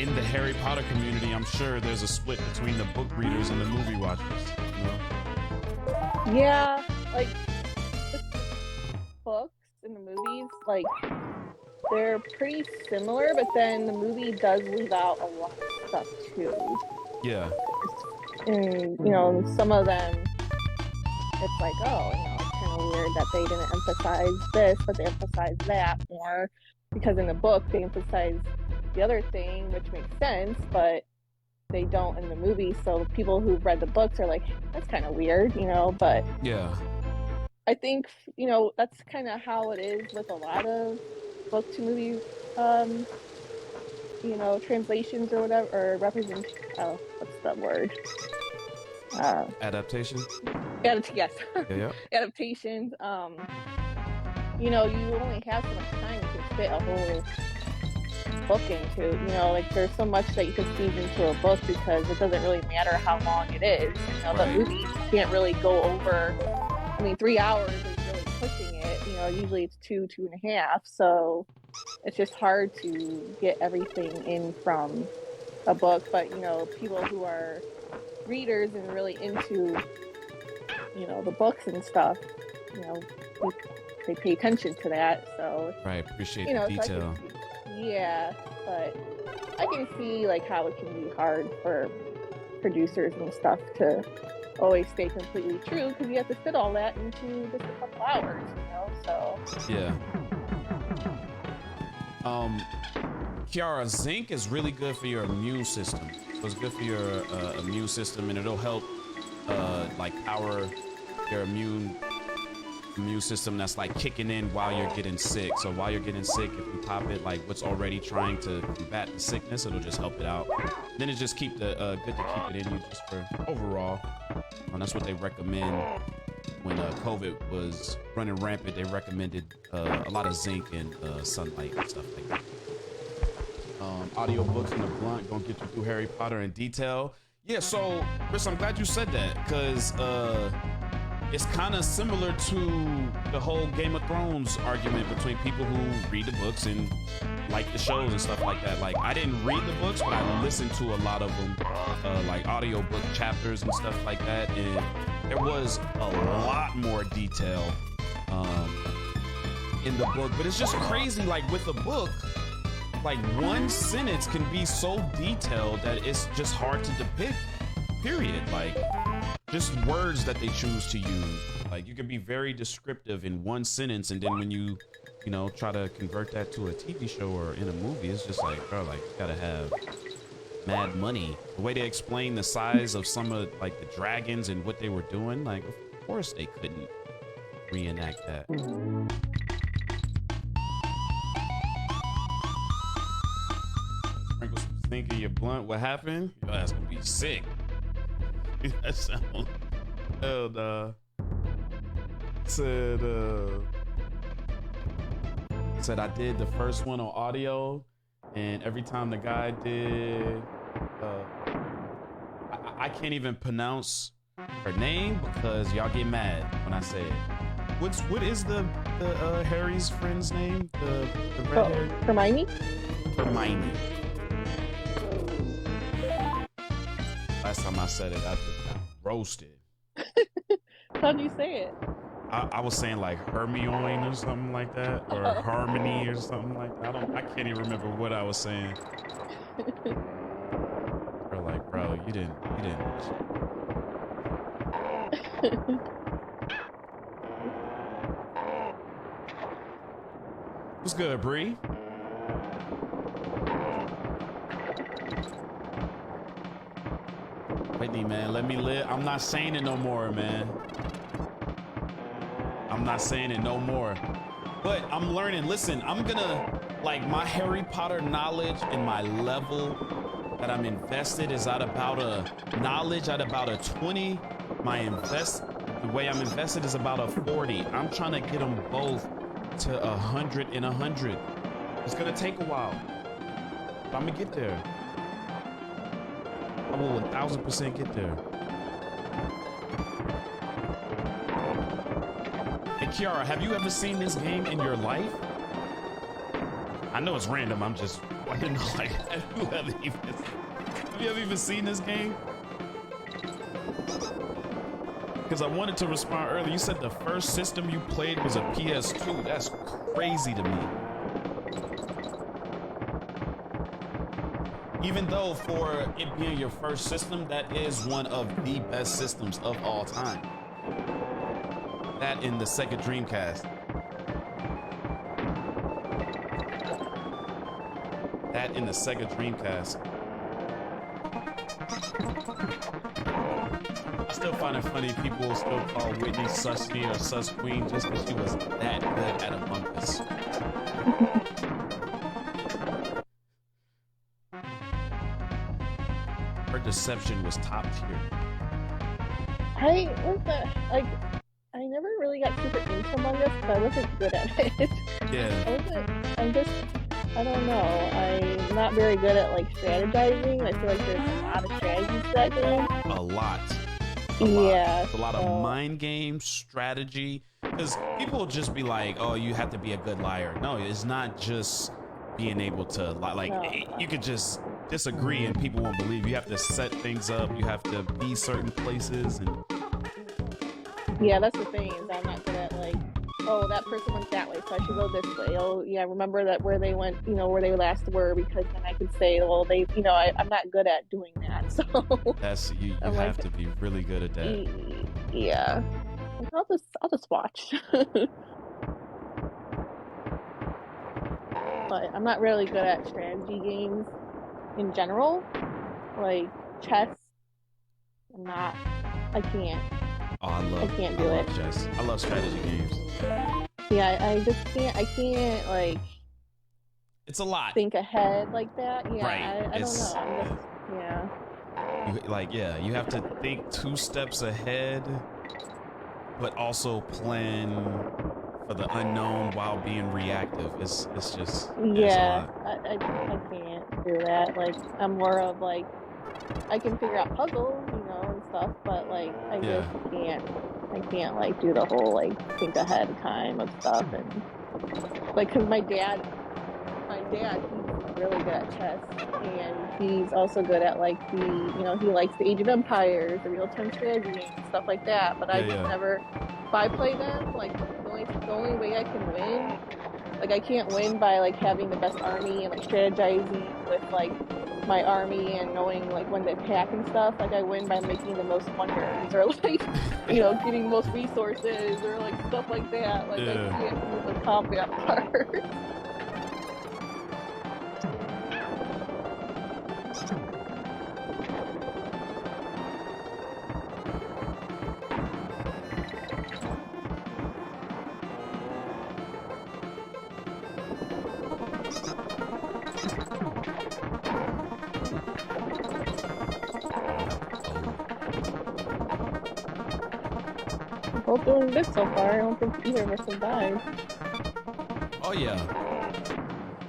in the Harry Potter community, I'm sure there's a split between the book readers and the movie watchers. Yeah, like in the movies, like they're pretty similar, but then the movie does leave out a lot of stuff too. Yeah. And some of them, it's like, oh, it's kind of weird that they didn't emphasize this, but they emphasize that more, because in the book they emphasize the other thing, which makes sense, but they don't in the movie. So people who've read the books are like, that's kind of weird, but Yeah. I think, that's kind of how it is with a lot of book to movie, translations or whatever, or what's that word? Adaptation. Yes. Yeah. Adaptations. You only have so much time to fit a whole book into. Like there's so much that you can squeeze into a book because it doesn't really matter how long it is. Right. But movies can't really go over. 3 hours is really pushing it. Usually it's 2.5. So it's just hard to get everything in from a book. But people who are readers and really into the books and stuff, they pay attention to that. So Right. Appreciate the detail. Yeah, but I can see like how it can be hard for producers and stuff to always stay completely true, because you have to fit all that into just a couple hours, so Yeah. Kiara, zinc is really good for your immune system. So it's good for your immune system, and it'll help like power your immune system that's like kicking in while you're getting sick. So while you're getting sick, if you pop it, like what's already trying to combat the sickness, it'll just help it out. Then it's just good to keep it in you just for overall. And that's what they recommend when COVID was running rampant. They recommended a lot of zinc and sunlight and stuff like that. Audiobooks in the blunt gonna get you through Harry Potter in detail. Yeah, so Chris, I'm glad you said that, because it's kind of similar to the whole Game of Thrones argument between people who read the books and like the shows and stuff like that. Like, I didn't read the books, but I listened to a lot of them, like audiobook chapters and stuff like that. And there was a lot more detail in the book. But it's just crazy, like with the book, like one sentence can be so detailed that it's just hard to depict, period. Like, just words that they choose to use. Like, you can be very descriptive in one sentence, and then when you try to convert that to a TV show or in a movie, it's just like, bro, like, you gotta have mad money. The way they explain the size of some of like the dragons and what they were doing, like, of course they couldn't reenact that. Sprinkle some stink in your blunt. What happened? Your ass gonna be sick. That sound. Hell nah. Said I did the first one on audio, and every time the guy did, I can't even pronounce her name because y'all get mad when I say it. What is the Harry's friend's name? The red hair? Hermione? Hermione. Last time I said it, I got roasted. How'd you say it? I was saying like Hermione or something like that, or Harmony or something like that. I can't even remember what I was saying. We're like, bro, you didn't. What's good, Bree? Whitney, man, let me live. I'm not saying it no more, man. I'm not saying it no more. But I'm learning. Listen, I'm gonna, like, my Harry Potter knowledge and my level that I'm invested is at about a knowledge at about a 20. The way I'm invested is about a 40. I'm trying to get them both to 100 and 100. It's gonna take a while, but I'm gonna get there. I will 1000% get there. Hey, Kiara, have you ever seen this game in your life? I know it's random. I'm just wondering, like, have you ever even seen this game? because I wanted to respond earlier. You said the first system you played was a PS2. That's crazy to me. Even though for it being your first system, that is one of the best systems of all time. That in the Sega Dreamcast. That in the Sega Dreamcast. I still find it funny people still call Whitney Susney or Sus Queen just because she was that good at Among Us. Her deception was top tier. I never really got super into Among Us, but I wasn't good at it. Yeah. I don't know. I'm not very good at like strategizing. I feel like there's a lot of strategies to that game. A lot. Yeah. It's a lot of mind games, strategy. Because people will just be like, oh, you have to be a good liar. No, it's not just being able to lie. Like, you could just disagree and people won't believe. You have to set things up. You have to be certain places. And yeah, that's the thing, is I'm not good at like, oh, that person went that way, so I should go this way. Oh, yeah, remember that where they went, where they last were, because then I could say, well, they, I'm not good at doing that. So that's you have to be really good at that. Yeah, I'll just watch. But I'm not really good at strategy games in general, like chess. I can't. Oh, I can't do it. Chess. I love strategy games. Yeah, I just can't. I can't like. It's a lot. Think ahead like that. Yeah, right. I don't know. I'm just, yeah. You have to think 2 steps ahead, but also plan for the unknown while being reactive. It's just yeah. I can't do that. Like, I'm more of like, I can figure out puzzles, and stuff, but like I just can't. I can't like do the whole like think ahead time of stuff, and like, cause my dad, he's really good at chess, and he's also good at like he likes the Age of Empires, the real-time strategy games, and stuff like that. But I just never. If I play them, like the only way I can win, like I can't win by like having the best army and like strategizing with like my army and knowing like when to attack and stuff. Like I win by making the most wonders, or like getting the most resources, or like stuff like that. Like I can't do the combat part. Both doing good so far. I don't think either of us have died. Oh yeah.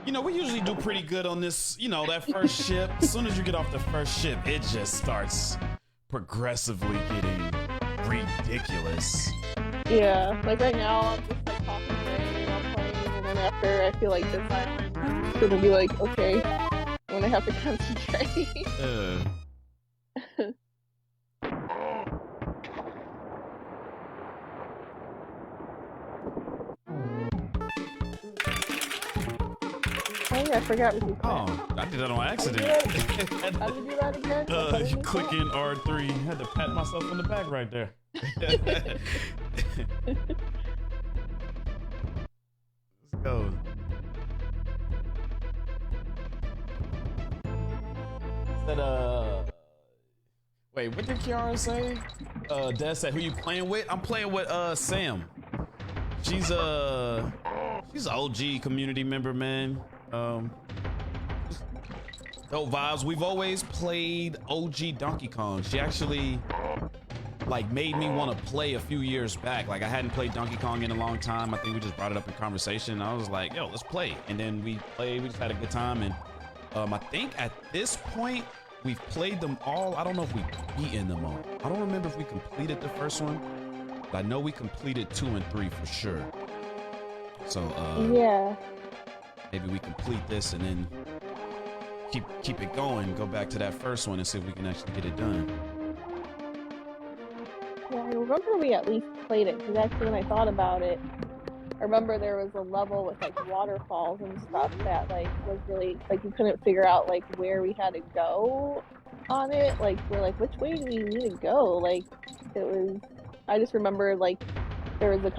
We usually do pretty good on this, that first ship. As soon as you get off the first ship, it just starts progressively getting ridiculous. Yeah, like right now, I'm just like talking away and I'm playing, and then after I feel like this island, it's gonna be like, okay, I'm gonna have to concentrate. Oh yeah, I forgot we could play. Oh, I did that on accident. How do you do that again? Click in R3. Had to pat myself on the back right there. Let's go. Wait, what did Kiara say? Dad said, who you playing with? I'm playing with Sam. She's an OG community member, man. Dope vibes. We've always played OG Donkey Kong. She actually like made me want to play a few years back. Like I hadn't played Donkey Kong in a long time. I think we just brought it up in conversation. I was like, yo, let's play. And then we played, we just had a good time. And I think at this point we've played them all. I don't know if we've beaten them all. I don't remember if we completed the first one, but I know we completed 2 and 3 for sure. So yeah, maybe we complete this and then keep it going, go back to that first one and see if we can actually get it done. Yeah, remember we at least played it, because actually when I thought about it, I remember there was a level with like waterfalls and stuff that like was really like we couldn't figure out like where we had to go on it. Like we're like, which way do we need to go? Like it was. I just remember like there was like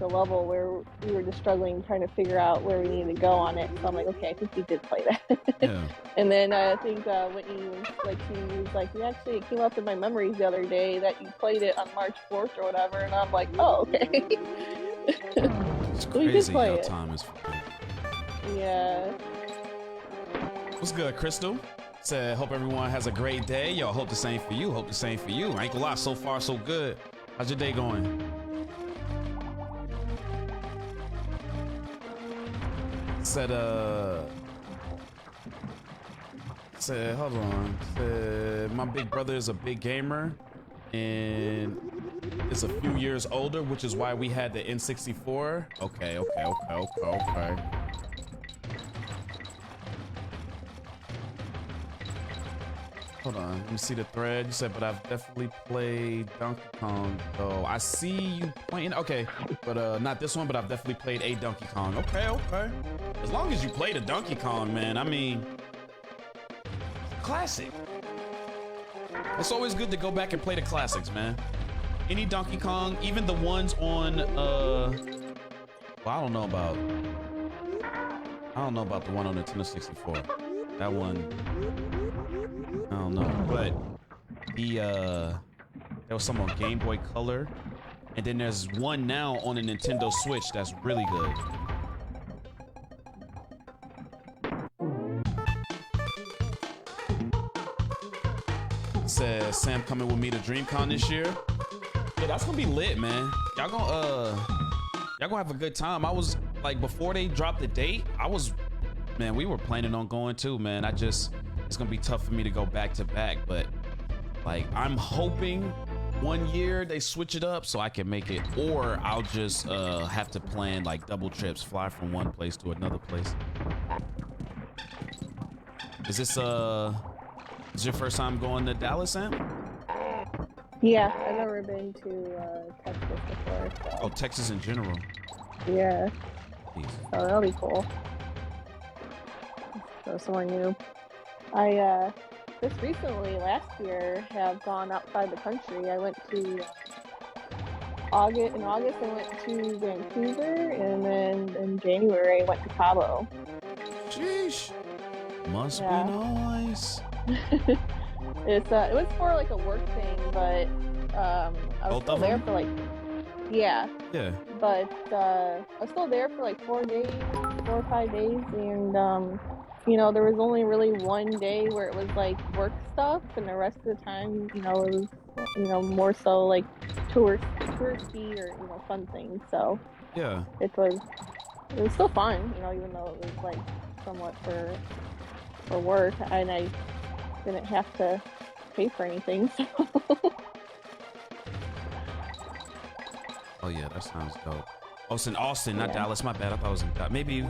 a level where we were just struggling trying to figure out where we needed to go on it. So I'm like, okay, I think we did play that. Yeah. And then I think Whitney like she was like, we actually it came up in my memories the other day that you played it on March 4th or whatever, and I'm like, oh okay. It's We did crazy play how it. time is flying. Yeah. What's good, Crystal? Said, hope everyone has a great day. Yo, hope the same for you. Hope the same for you. I ain't gonna lie, so far so good. How's your day going? Said, hold on. Said, my big brother is a big gamer and is a few years older, which is why we had the N64. Okay. Hold on, let me see the thread. You said, but I've definitely played Donkey Kong, though. I see you playing, okay, but not this one, but I've definitely played a Donkey Kong. Okay. As long as you played a Donkey Kong, man, I mean, classic. It's always good to go back and play the classics, man. Any Donkey Kong, even the ones on, well, I don't know about the one on Nintendo 64. That one, I don't know, but there was some on Game Boy Color, and then there's one now on a Nintendo Switch that's really good. Says Sam coming with me to DreamCon this year. Yeah, that's gonna be lit, man. Y'all gonna have a good time. I was like, before they dropped the date, man, we were planning on going too, man. It's gonna be tough for me to go back to back, but like I'm hoping one year they switch it up so I can make it, or I'll just have to plan like double trips, fly from one place to another place. Is your first time going to Dallas, Sam? Yeah, I've never been to Texas before. So. Oh, Texas in general. Yeah. Jeez. So that'll be cool. So somewhere new. I just recently, last year, have gone outside the country. I went to August. In August, I went to Vancouver, and then in January, I went to Cabo. Sheesh. Must be nice. It was for like a work thing, but I was Both still of there them? for like yeah. But I was still there for like 4 or 5 days, and there was only really one day where it was like work stuff, and the rest of the time, it was more so like touristy or fun things. So Yeah. it was still fun, even though it was like somewhat for work, and I didn't have to pay for anything. So. Oh yeah, that sounds dope. Oh, it's in Austin, not Yeah. Dallas. My bad. I thought it was in Dallas. Maybe it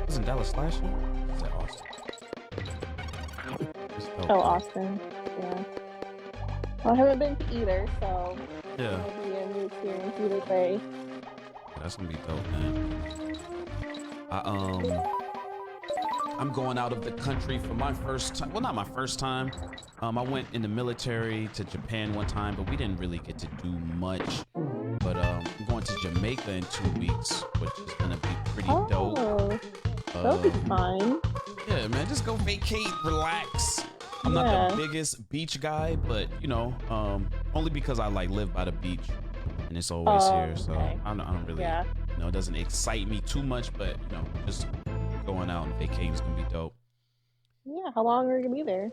was in Dallas last year. Is that Austin? It's dope. Oh, Austin. Yeah. Well, I haven't been to either, so Yeah. it'll be a new experience either way. That's gonna be dope, man. I'm going out of the country for my first time. Well, not my first time. I went in the military to Japan one time, but we didn't really get to do much. But I'm going to Jamaica in 2 weeks, which is gonna be pretty dope. Oh, that'll be fun. Yeah, man, just go vacate, relax. I'm not the biggest beach guy, but only because I like live by the beach and it's always here. So okay. I don't really, Yeah. it doesn't excite me too much, but just going out and vacating is gonna be dope. Yeah, how long are you gonna be there?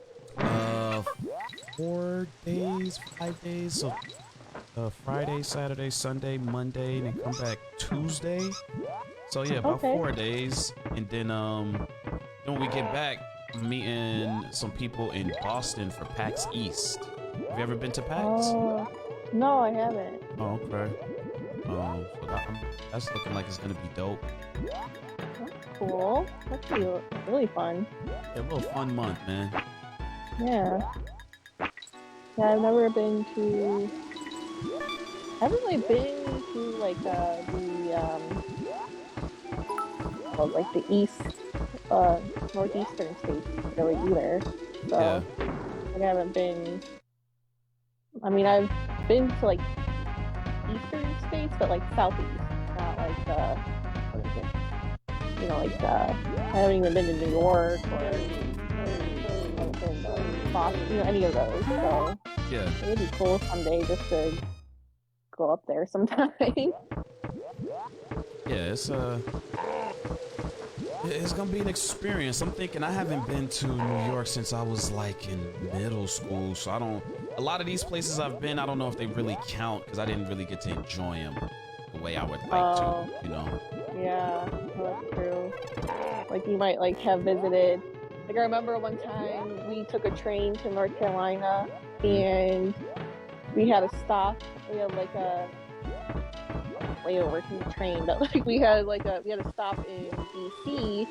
4 days, 5 days. So Friday, Saturday, Sunday, Monday, and then come back Tuesday. So yeah, about Okay. 4 days, and then when we get back, I'm meeting some people in Boston for PAX East. Have you ever been to PAX? Oh, no, I haven't. Oh, okay. So that's looking like it's gonna be dope. Cool. That'd be really fun. Yeah, a little fun month, man. Yeah. Yeah, I've never been to haven't really been to like well, like the east, northeastern states really either. So Yeah. I haven't been. I mean, I've been to like eastern states, but like southeast, not like what is it? You know, like I haven't even been to New York or I haven't been to Boston, you know, any of those. So Yeah. it would be cool someday just to go up there sometime. Yeah, it's gonna be an experience. I'm thinking I haven't been to New York since I was like in middle school, so I don't. A lot of these places I've been, I don't know if they really count because I didn't really get to enjoy them the way I would like to. You know? Yeah, that's true. Like you might like have visited. Like I remember one time we took a train to North Carolina and we had a stop. We had like a layover from the train, but like we had a stop in DC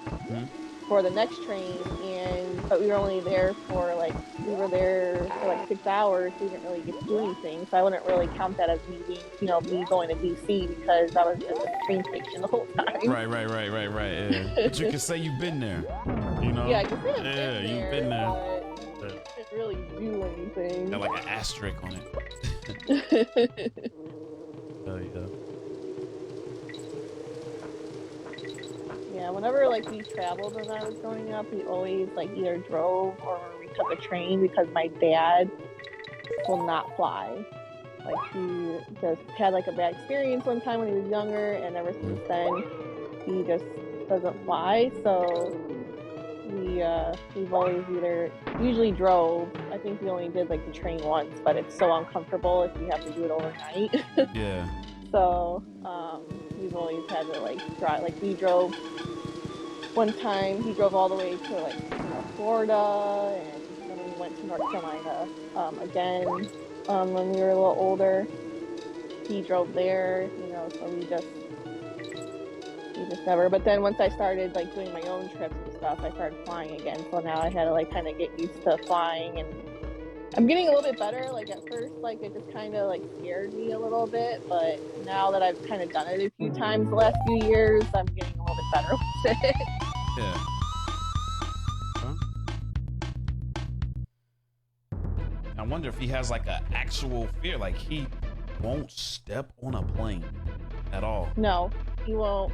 for the next train, but we were only there for like 6 hours. We didn't really get to do anything, so I wouldn't really count that as me being, me going to DC because I was just at the train station the whole time. Right. Yeah. But you can say you've been there. You know? Yeah, I can say I've been Yeah, there, you've been there. but I didn't really do anything. Got like an asterisk on it. Oh yeah. Yeah, whenever like we traveled when I was growing up, we always like either drove or we took a train because my dad will not fly. Like he just had like a bad experience one time when he was younger, and ever since then he just doesn't fly. So we've always usually drove. I think we only did like the train once, but it's so uncomfortable if you have to do it overnight. Yeah. So we've always had to like drive. Like we drove one time. He drove all the way to like Florida, and then we went to North Carolina again when we were a little older. He drove there, so we just never. But then once I started like doing my own trips and stuff, I started flying again. So now I had to like kind of get used to flying, and I'm getting a little bit better. Like at first, like it just kind of like scared me a little bit, but now that I've kind of done it a few times the last few years, I'm getting a little bit better with it. Yeah. Huh? I wonder if he has like an actual fear, like he won't step on a plane at all. No, he won't.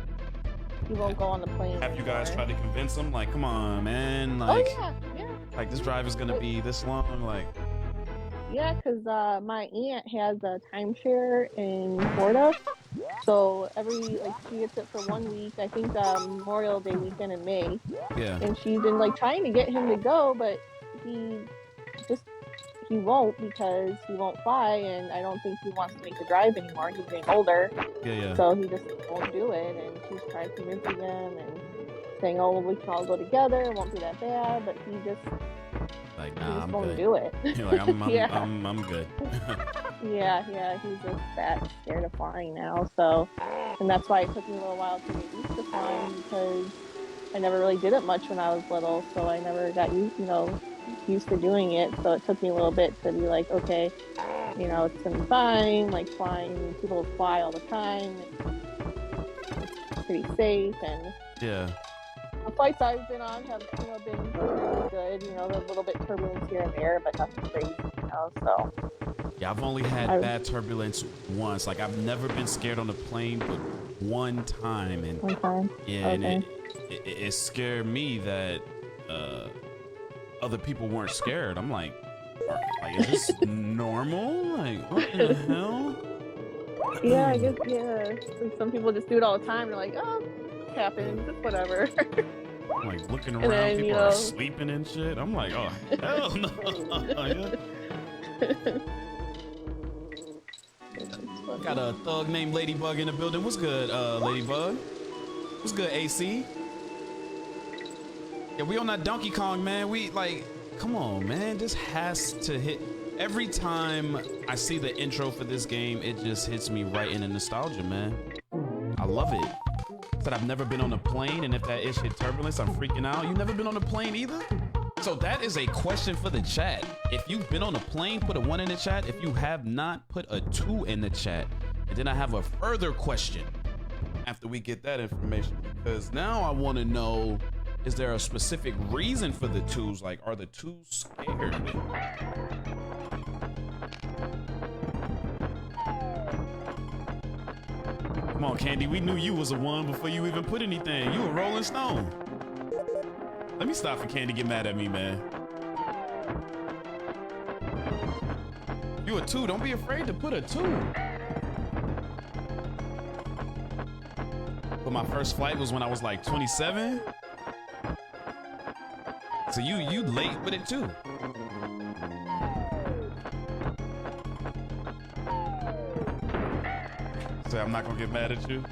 He won't go on the plane. Have you guys anymore. tried to convince him? Like, come on, man. Like, Oh yeah. like this drive is gonna be this long. Like, Yeah, because my aunt has a timeshare in Florida, so she gets it for 1 week. I think Memorial Day weekend in May, yeah, and she's been like trying to get him to go, but he won't because he won't fly, and I don't think he wants to make the drive anymore. He's getting older, yeah. so he just won't do it. And she's tried convincing him and saying, "Oh, well, we can all go together. It won't be that bad," but he just like, he nah, just I'm won't good. do it. You're like, I'm Yeah. I'm good. Yeah, he's just that scared of flying now. So, and that's why it took me a little while to get used to flying because I never really did it much when I was little. So I never got used to doing it. So it took me a little bit to be like, okay, it's gonna be fine. Like flying, people fly all the time. It's pretty safe, and Yeah. the flights I've been on have been really good. There's a little bit turbulence here and there, but nothing crazy. So. Yeah, I've only had bad turbulence once. Like I've never been scared on a plane, but one time, and One time. yeah, Okay. and it scared me that other people weren't scared. I'm like, is this normal? Like, what the hell? Yeah, I guess, yeah. Like, some people just do it all the time. They're like, oh, it happens. It's whatever. I'm like looking And around, then, people are sleeping and shit. I'm like, oh, hell no. Got a thug named Ladybug in the building. What's good, Ladybug? What's good, AC? Yeah, we on that Donkey Kong, man. We like, come on, man. This has to hit. Every time I see the intro for this game, it just hits me right in the nostalgia, man. I love it. Said I've never been on a plane, and if that ish hit turbulence, I'm freaking out. You never been on a plane either? So that is a question for the chat. If you've been on a plane, put a 1 in the chat. If you have not, put a 2 in the chat. And then I have a further question after we get that information, because now I want to know, is there a specific reason for the 2s? Like, are the 2s scared? Come on, Candy, we knew you was a 1 before you even put anything. You a Rolling Stone. Let me stop for Candy get mad at me, man. You a 2, don't be afraid to put a 2. But my first flight was when I was like 27. So you late with it too. So I'm not gonna get mad at you.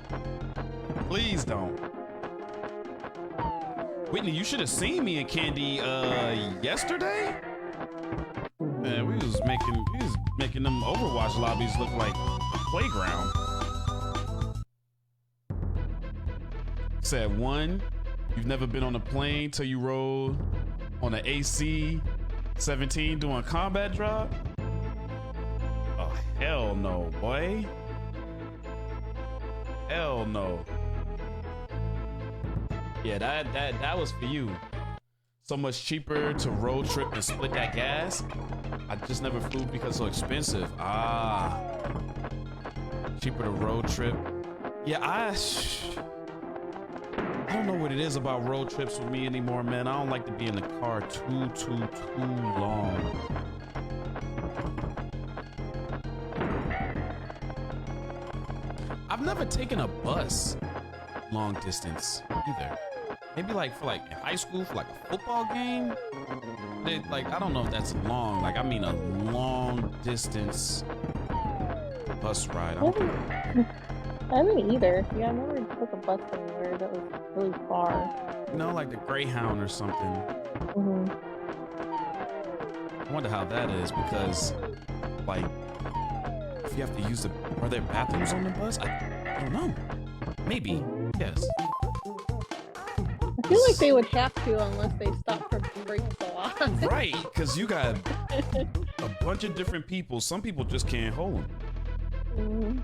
Please don't. Whitney, you should have seen me and Candy yesterday. Man, we was making them Overwatch lobbies look like a playground. Said 1, you've never been on a plane till you rode on an AC-17 doing combat drop? Oh, hell no, boy. Hell no. Yeah, that was for you. So much cheaper to road trip and split that gas. I just never flew because it's so expensive. Ah. Cheaper to road trip. Yeah, I don't know what it is about road trips with me anymore, man. I don't like to be in the car too long. I've never taken a bus long distance either. Maybe like for like in high school for like a football game. Like, I don't know if that's long. Like, I mean a long distance bus ride. I haven't either. Yeah, I never took a bus anywhere that was really far. You know, like the Greyhound or something. Mm-hmm. I wonder how that is, because like if you have to use are there bathrooms on the bus? I don't know. Maybe. Yes. I feel like they would have to unless they stop for breaks a lot. Right, because you got a bunch of different people. Some people just can't hold them. Mm-hmm.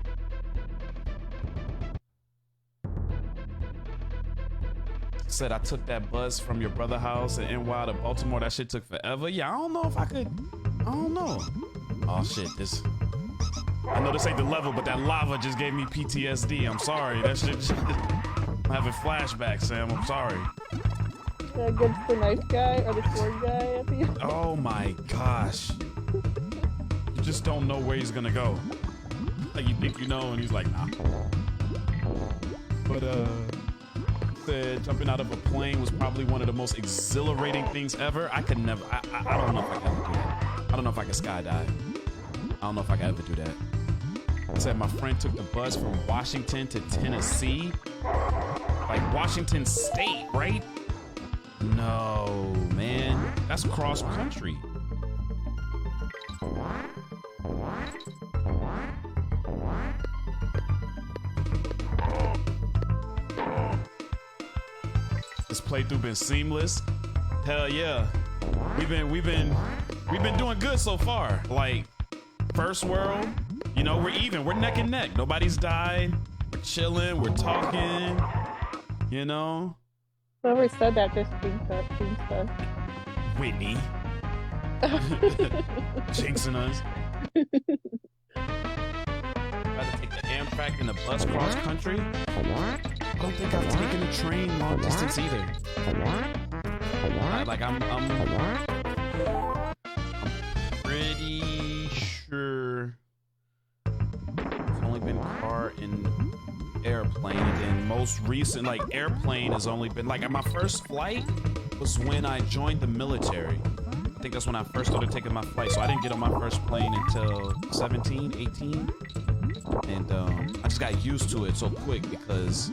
Said I took that bus from your brother house in NY to Baltimore. That shit took forever. Yeah, I don't know if I could. I don't know. Oh shit, I know this ain't the level, but that lava just gave me PTSD. I'm sorry. That shit. I'm having flashbacks, Sam. I'm sorry. Against the nice guy or the sword guy at the end. Oh my gosh. You just don't know where he's gonna go. Like, you think you know, and he's like, nah. But said jumping out of a plane was probably one of the most exhilarating things ever. I could never. I don't know if I could ever do that. I don't know if I could skydive. I don't know if I could ever do that. Said my friend took the bus from Washington to Tennessee. Like Washington State, right? No, man. That's cross country. This playthrough been seamless. Hell yeah. We've been doing good so far. Like, first world, you know, we're even. We're neck and neck. Nobody's died. We're chilling. We're talking. You know? Whoever said that just jinxed us. Whitney. Jinxing us. Rather take the Amtrak and the bus cross country. I don't think I've taken a train long distance either. Like I'm pretty sure it's only been car and airplane, and then most recent, like, airplane has only been, like, my first flight was when I joined the military. I think that's when I first started taking my flight, so I didn't get on my first plane until 17, 18. And I just got used to it so quick because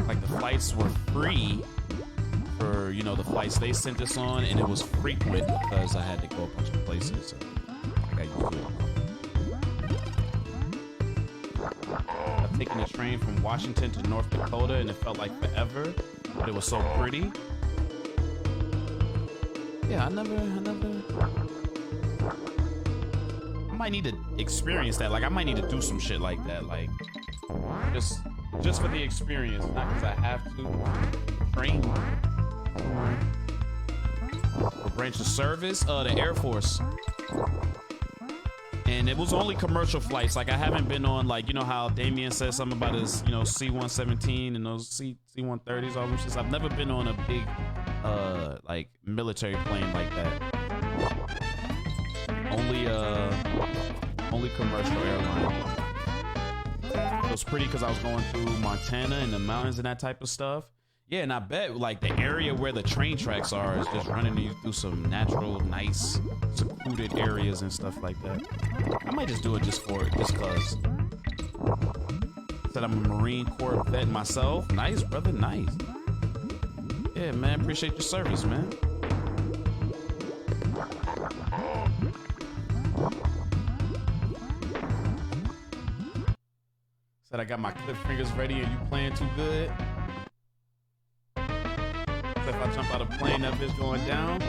like the flights were free for, you know, the flights they sent us on, and it was frequent because I had to go a bunch of places, so I got used to it. I've taken a train from Washington to North Dakota, and it felt like forever, but it was so pretty. Yeah, I might need to experience that. Like, I might need to do some shit like that. Like, just for the experience, not because I have to train. A branch of service, the Air Force. And it was only commercial flights. Like, I haven't been on, like, you know how Damien said something about his, you know, C-117 and those C-130s, all them shit. I've never been on a big, like, military plane like that. Only commercial airline. It was pretty because I was going through Montana and the mountains and that type of stuff. Yeah, and I bet like the area where the train tracks are is just running you through some natural, nice, secluded areas and stuff like that. I might just do it just cause. Said I'm a Marine Corps vet myself. Nice, brother, nice. Yeah, man, appreciate your service, man. Said I got my clip fingers ready and you playing too good. Said if I jump out of a plane, that bitch going down.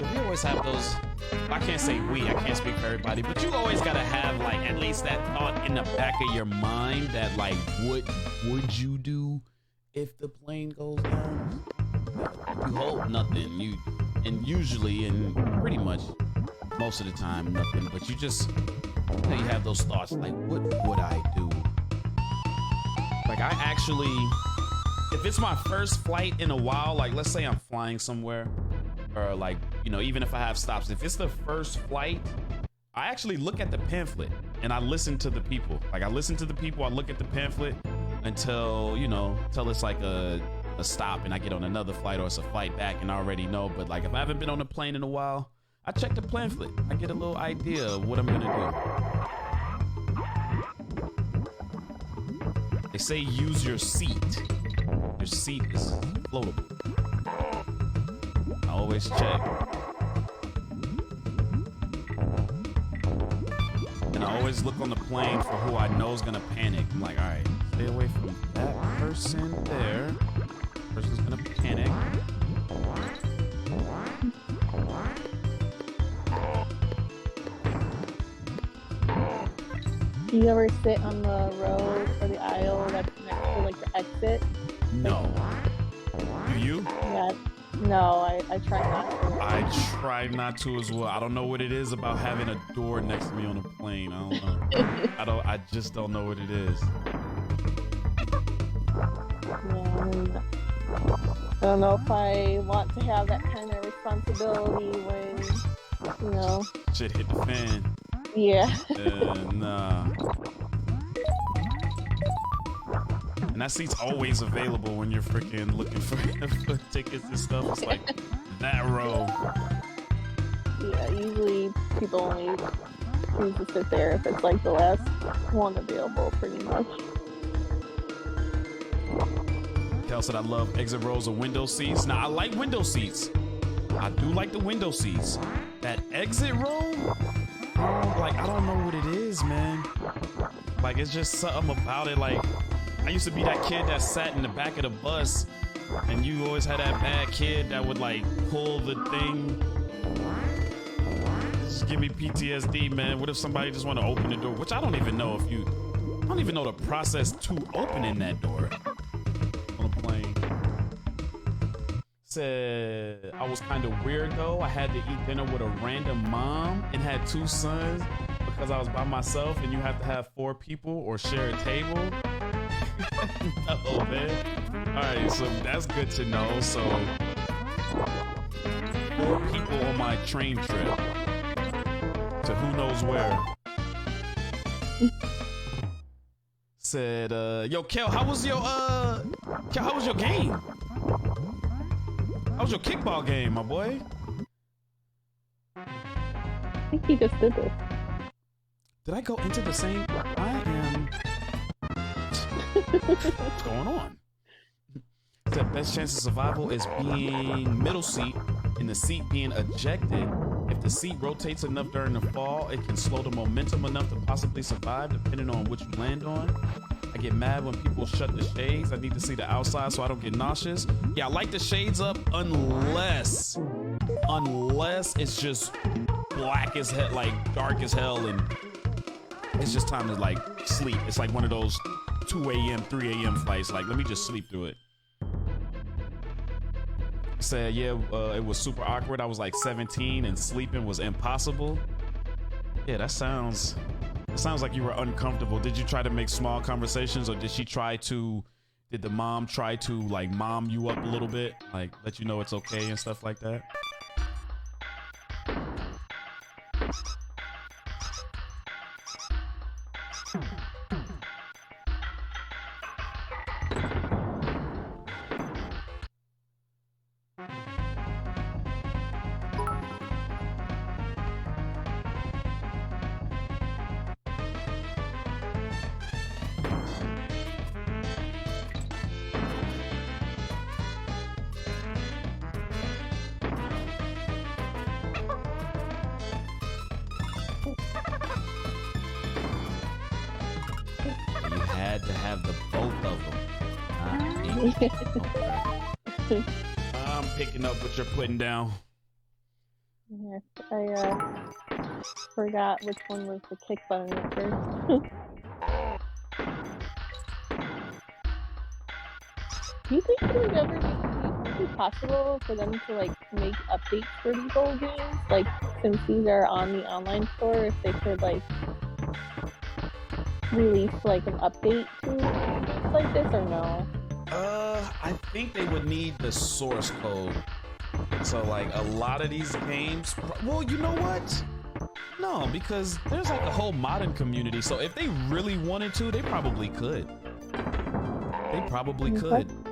We always have those, I can't say we, I can't speak for everybody, but you always gotta have like at least that thought in the back of your mind that like, what would you do if the plane goes down? You hope nothing. And usually, and pretty much most of the time, nothing, but you just, you know, you have those thoughts like, what would I do? Like, I actually, if it's my first flight in a while, like let's say I'm flying somewhere, or like, you know, even if I have stops, if it's the first flight, I actually look at the pamphlet and I listen to the people. Like, I listen to the people, I look at the pamphlet until, you know, until it's like a stop and I get on another flight or it's a flight back and I already know. But like, if I haven't been on a plane in a while, I check the pamphlet. I get a little idea of what I'm gonna do. They say use your seat. Your seat is floatable. I always check. And I always look on the plane for who I know is gonna panic. I'm like, all right, stay away from that person there. Person's gonna panic. Do you ever sit on the road or the aisle that's next to like the exit? No. Do you? Yeah. No, I try not to. I try not to as well. I don't know what it is about having a door next to me on a plane. I don't know. I just don't know what it is. And I don't know if I want to have that kind of responsibility when, you know. Shit hit the fan. Yeah. Nah. And that seat's always available when you're freaking looking for tickets and stuff. It's like that row. Yeah, usually people only choose to sit there if it's like the last one available, pretty much. Kel said I love exit rows or window seats. Now, I like window seats. I do like the window seats. That exit row, like, I don't know what it is, man. Like, it's just something about it. Like, I used to be that kid that sat in the back of the bus, and you always had that bad kid that would, like, pull the thing. Just give me PTSD, man. What if somebody just want to open the door? Which I don't even know I don't even know the process to opening that door on a plane. Said I was kind of weird though. I had to eat dinner with a random mom and had 2 sons because I was by myself, and you have to have 4 people or share a table. No, man. All right, so that's good to know. So 4 people on my train trip to who knows where. Said, yo, Kel, how was your game? How was your kickball game, my boy? I think he just did this. Did I go into the same? I am. What's going on? The best chance of survival is being middle seat and the seat being ejected. If the seat rotates enough during the fall, it can slow the momentum enough to possibly survive, depending on which you land on. I get mad when people shut the shades. I need to see the outside so I don't get nauseous. Yeah, I like the shades up unless it's just black as hell, like dark as hell, and it's just time to like sleep. It's like one of those 2 a.m., 3 a.m. flights. Like, let me just sleep through it. Said, yeah, it was super awkward. I was like 17 and sleeping was impossible. Yeah, that sounds like you were uncomfortable. Did you try to make small conversations, or did the mom try to like mom you up a little bit? Like let you know it's okay and stuff like that? To have the both of them. I'm picking up what you're putting down. Yes, I forgot which one was the kick button at first. Do you think it would ever be possible for them to like make updates for these old games? Like, since these are on the online store, if they could like release like an update to games like this, or no? I think they would need the source code. So like a lot of these games, well, you know what? No, because there's like a whole modern community. So if they really wanted to, they probably could.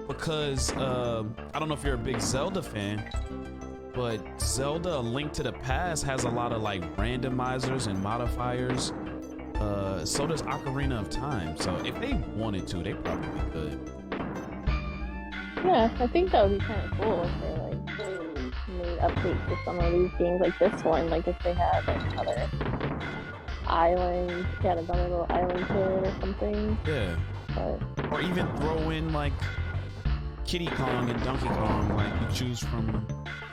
Because I don't know if you're a big Zelda fan, but Zelda: A Link to the Past has a lot of like randomizers and modifiers. So does Ocarina of Time. So if they wanted to, they probably could. Yeah, I think that would be kind of cool if they like made updates to some of these games, like this one. Like if they had like another island, another little island to it or something. Yeah. But... or even throw in like Kiddy Kong and Donkey Kong, like you choose from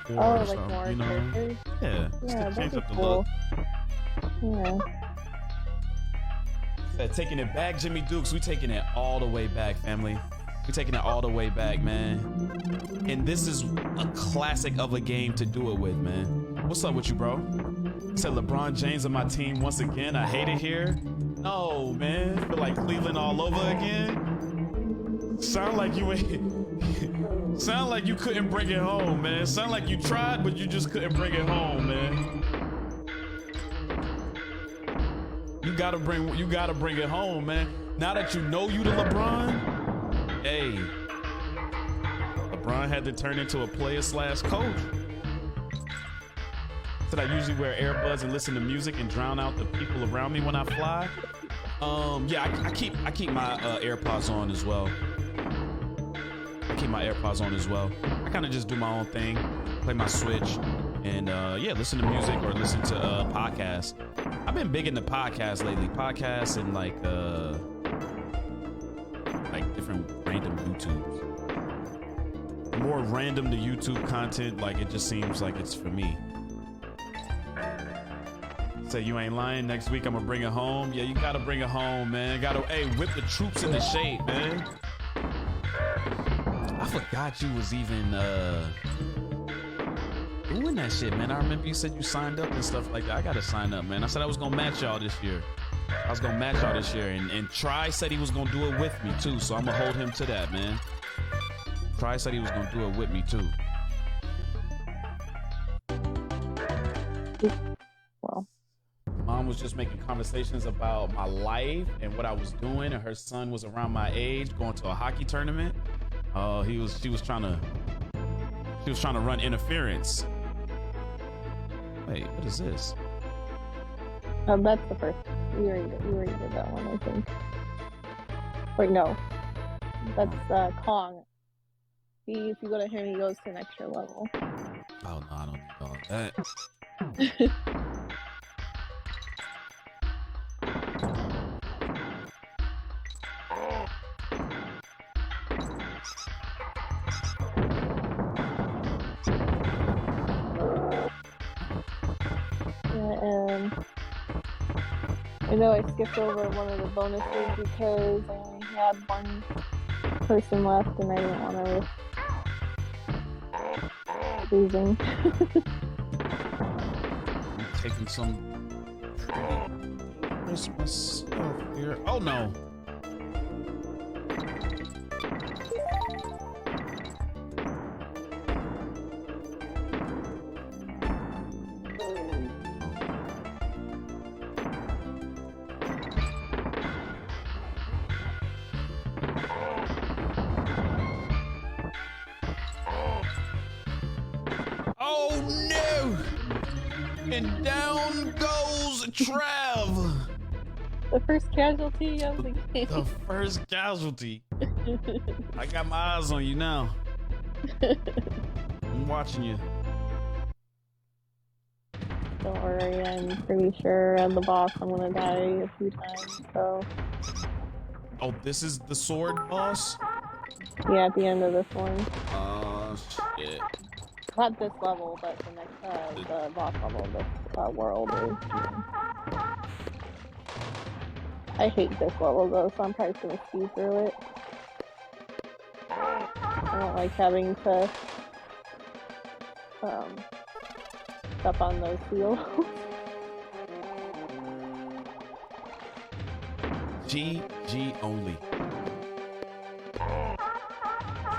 four or something, more you know? characters. Yeah, Yeah, change that'd up be the cool. look. Yeah. Taking it back, Jimmy Dukes. We taking it all the way back, family. We taking it all the way back, man. And this is a classic of a game to do it with, man. What's up with you, bro? Said LeBron James on my team once again. I hate it here. No, man. Feel like Cleveland all over again. Sound like you ain't. Sound like you couldn't bring it home, man. Sound like you tried, but you just couldn't bring it home, man. You gotta bring it home, man. Now that you know you the LeBron, hey, LeBron had to turn into a player/coach. Said I usually wear earbuds and listen to music and drown out the people around me when I fly. Yeah, I keep my AirPods on as well. I kind of just do my own thing, play my Switch, and yeah, listen to music or listen to podcasts. I've been big into podcasts lately. Podcasts and like different random YouTubes. More random to YouTube content, like it just seems like it's for me. Say you ain't lying. Next week I'm gonna bring it home. Yeah, you gotta bring it home, man. Hey, whip the troops into shape, man. I forgot you was even doing that shit, man. I remember you said you signed up and stuff like that. I gotta sign up, man. I said I was gonna match y'all this year. And Try said he was gonna do it with me too, so I'm gonna hold him to that, man. Try said he was gonna do it with me too. Well, Mom was just making conversations about my life and what I was doing, and her son was around my age, going to a hockey tournament. She was trying to run interference. Wait, what is this? that's the first. We already did that one, I think. Wait, no. That's Kong. See, if you go to him, he goes to an extra level. Oh no, I don't need all that. And I know I skipped over one of the bonuses because I only had one person left and I didn't want to risk losing. I'm taking some Christmas stuff here. Oh no. Oh no! And down goes Trav. The first casualty of the game. The first casualty. I got my eyes on you now. I'm watching you. Don't worry, I'm pretty sure at the boss I'm gonna die a few times, so. Oh, this is the sword boss? Yeah, at the end of this one. Oh, shit. Not this level, but the next, the boss level of this world is. I hate this level though, so I'm probably just gonna speed through it. I don't like having to step on those wheels. GG only.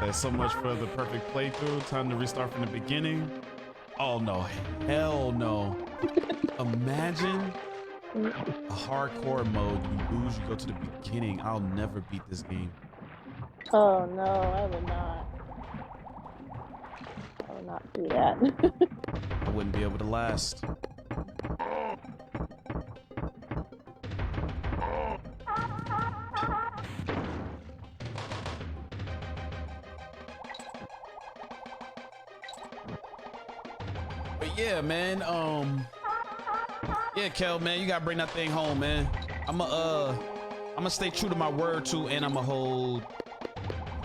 That's so much for the perfect playthrough. Time to restart from the beginning. Oh no, hell no. Imagine a hardcore mode. You lose, you go to the beginning. I'll never beat this game. Oh no, I would not. I would not do that. I wouldn't be able to last. But yeah, man, yeah, Kel, man, you gotta bring that thing home, man. I'ma stay true to my word too, and I'ma hold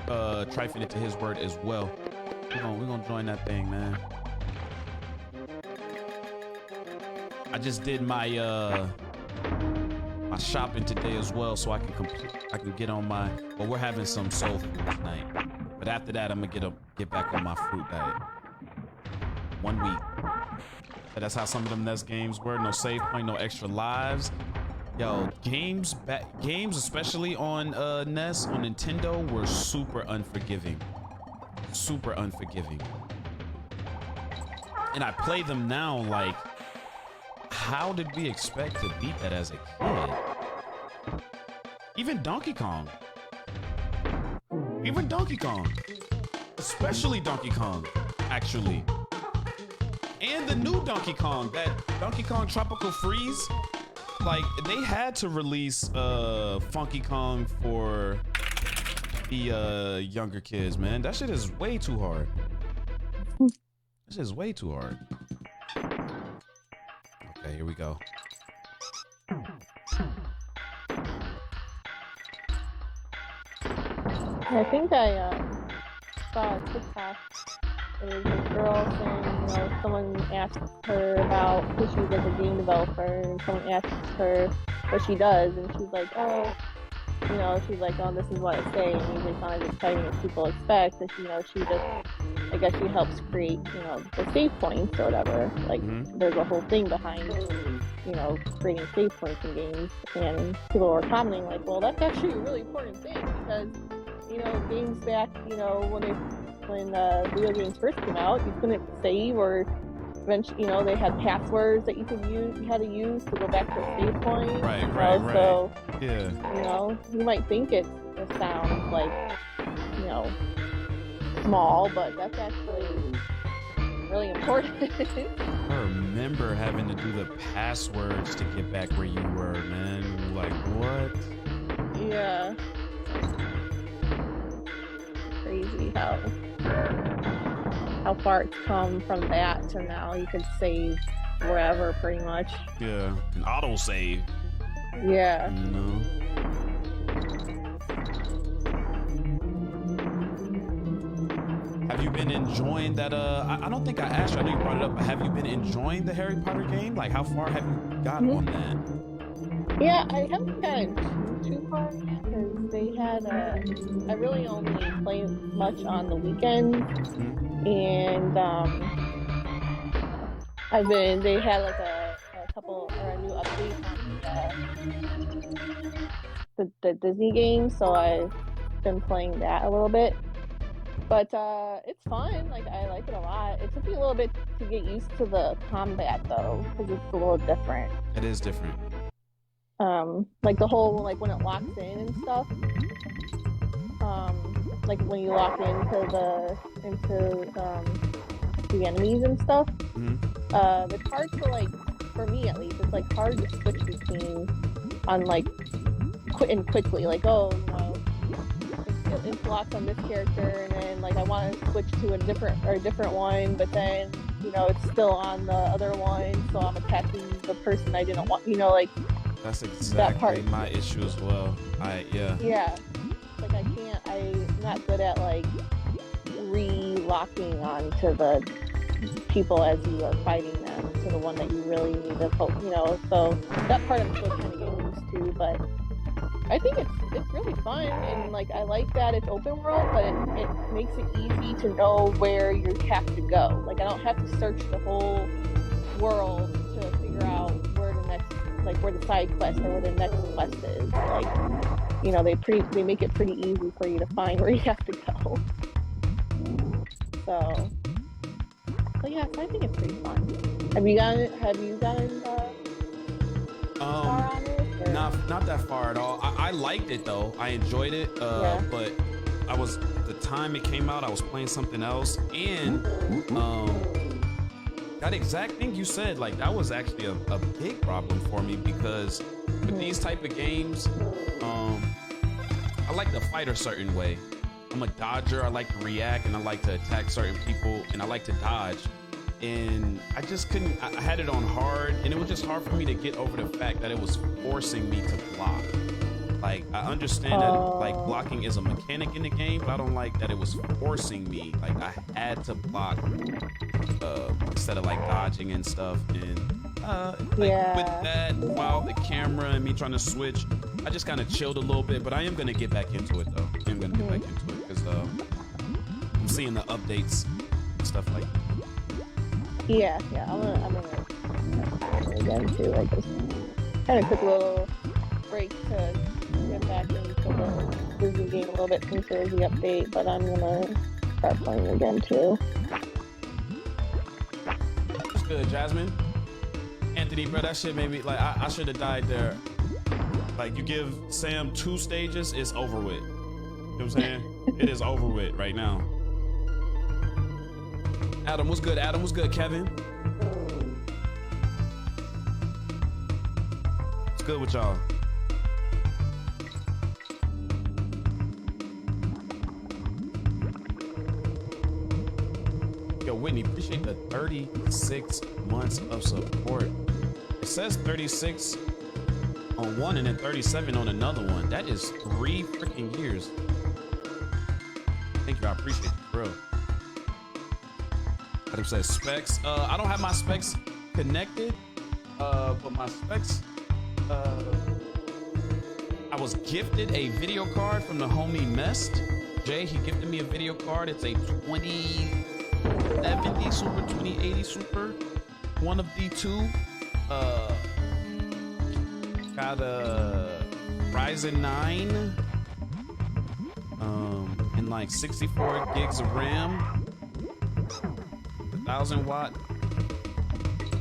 Trifinite to his word as well. We're gonna join that thing, man. I just did my my shopping today as well, so I can get on my. Well, we're having some soul food tonight, but after that, I'm gonna get back on my fruit diet. 1 week. But that's how some of them NES games were. No save point, no extra lives. Yo, games, especially on NES, on Nintendo, were super unforgiving. Super unforgiving. And I play them now like, how did we expect to beat that as a kid? Even Donkey Kong. Even Donkey Kong. Especially Donkey Kong, actually. And the new Donkey Kong, that Donkey Kong Tropical Freeze. Like, they had to release Funky Kong for the younger kids, man. That shit is way too hard. That shit is way too hard. Okay, here we go. I think I saw a TikTok. It was this girl saying, you know, someone asked her about, because she's like a game developer, and someone asks her what she does, and she's like, oh, you know, she's like, oh, this is what I say, and usually it's not as exciting as people expect, and, you know, she just, I guess she helps create, you know, the save points or whatever. Like, there's a whole thing behind, you know, creating save points in games, and people were commenting like, well, that's actually a really important thing, because, you know, games back, you know, when video games first came out, you couldn't save, or eventually, you know, they had passwords that you had to use to go back to a save point. Right. So, yeah. You know, you might think it sounds like, you know, small, but that's actually really important. I remember having to do the passwords to get back where you were, man. Like, what? Yeah. Crazy how far it's come from that to now you could save wherever, pretty much. Yeah, an autosave. Yeah. You know. Have you been enjoying that? I don't think I asked you. I know you brought it up. But have you been enjoying the Harry Potter game? Like, how far have you got on that? Yeah, I haven't gotten too far because they had I really only play much on the weekends, and they had like a couple or a new update on the Disney game, so I've been playing that a little bit. But it's fun. Like, I like it a lot. It took me a little bit to get used to the combat though, because it's a little different. It is different. Like the whole, like when it locks in and stuff. Like when you lock into the enemies and stuff. It's hard to, like, for me at least, it's like hard to switch between on like quickly. Like, oh, you know, it's locked on this character, and then like I want to switch to a different one, but then, you know, it's still on the other one, so I'm attacking the person I didn't want. You know, like. That's exactly my issue as well. Yeah. Like I'm not good at like re-locking onto the people as you are fighting them to the one that you really need to focus, you know, so that part I'm still kind of getting used to, but I think it's really fun, and like I like that it's open world, but it makes it easy to know where you have to go. Like I don't have to search the whole world to figure out where the side quest or where the next quest is. Like, you know, they make it pretty easy for you to find where you have to go. So yeah, I think it's pretty fun. Have you gotten far on it? Not that far at all. I liked it though. I enjoyed it. But the time it came out, I was playing something else, and that exact thing you said, like that was actually a big problem for me, because with these type of games, I like to fight a certain way. I'm a dodger. I like to react, and I like to attack certain people, and I like to dodge. And I just couldn't. I had it on hard, and it was just hard for me to get over the fact that it was forcing me to block. Like, I understand that like blocking is a mechanic in the game, but I don't like that it was forcing me. Like, I had to block instead of like dodging and stuff. And with that, while the camera and me trying to switch, I just kind of chilled a little bit. But I am gonna get back into it though. I am gonna get back into it because I'm seeing the updates and stuff like that. Yeah, I'm gonna again too. I just kind of took a little break to get back into the Disney game a little bit since there was the update, but I'm gonna start playing again too. What's good, Jasmine? Anthony, bro, that shit made me like I should have died there. Like, you give Sam 2 stages, it's over with. You know what I'm saying? It is over with right now. Adam, what's good? Adam, what's good? Kevin, what's good with y'all? Yo, Whitney, appreciate the 36 months of support. It says 36 on one and then 37 on another one. That is 3 freaking years. Thank you, I appreciate you, bro. Adam says specs. I don't have my specs connected, but my specs, I was gifted a video card from the homie Mest. Jay, he gifted me a video card. It's a 2070 Super, 2080 Super, one of the two. Got a Ryzen 9, and like 64 gigs of RAM. 1,000-watt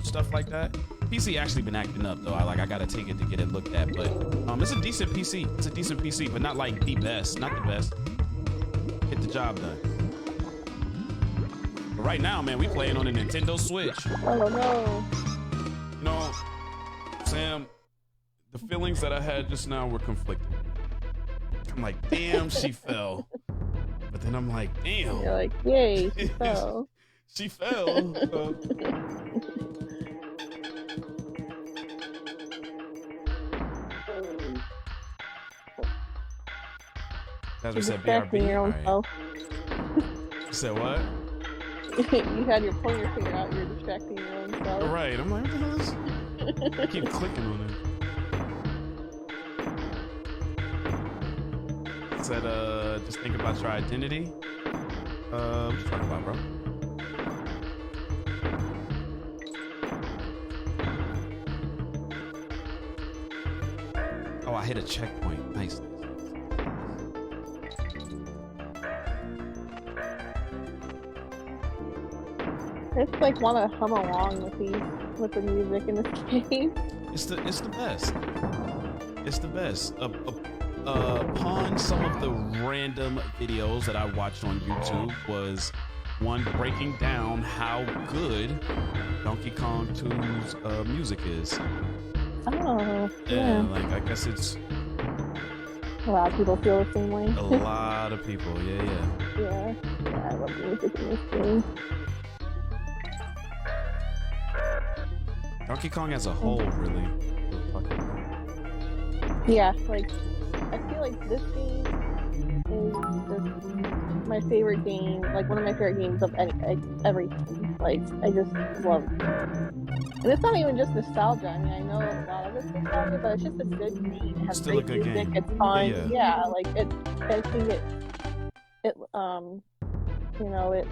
stuff like that. PC actually been acting up though. I gotta take it to get it looked at, but it's a decent PC. It's a decent PC, but not like the best. Not the best. Get the job done. But right now, man, we playing on a Nintendo Switch. Oh no. You know, Sam, the feelings that I had just now were conflicting. I'm like, damn, she fell. But then I'm like, damn. You're like, yay, she fell. She fell. As we You're said, distracting BRB. your All own right. self. You said what? You had your pointer finger out. You're distracting your own self. Right. I'm like, what the hell is? I keep clicking on it. Said, just think about your identity. What you talking about, bro? Oh, I hit a checkpoint. Nice. I just like want to hum along with the music in this game. It's the best. It's the best. Upon some of the random videos that I watched on YouTube was one breaking down how good Donkey Kong 2's music is. Oh, Yeah, yeah. like I guess it's A lot of people feel the same way. a lot of people. Yeah. Yeah, I love the music in this game. Donkey Kong as a whole, really. Yeah, like I feel like this game is just my favorite game, like one of my favorite games of everything. Like I just love it. And it's not even just nostalgia. I mean, I know a lot of it's nostalgia, but it's just a good game. It has Still a great good music. game. It's fun. Yeah. Yeah, like I think it you know, it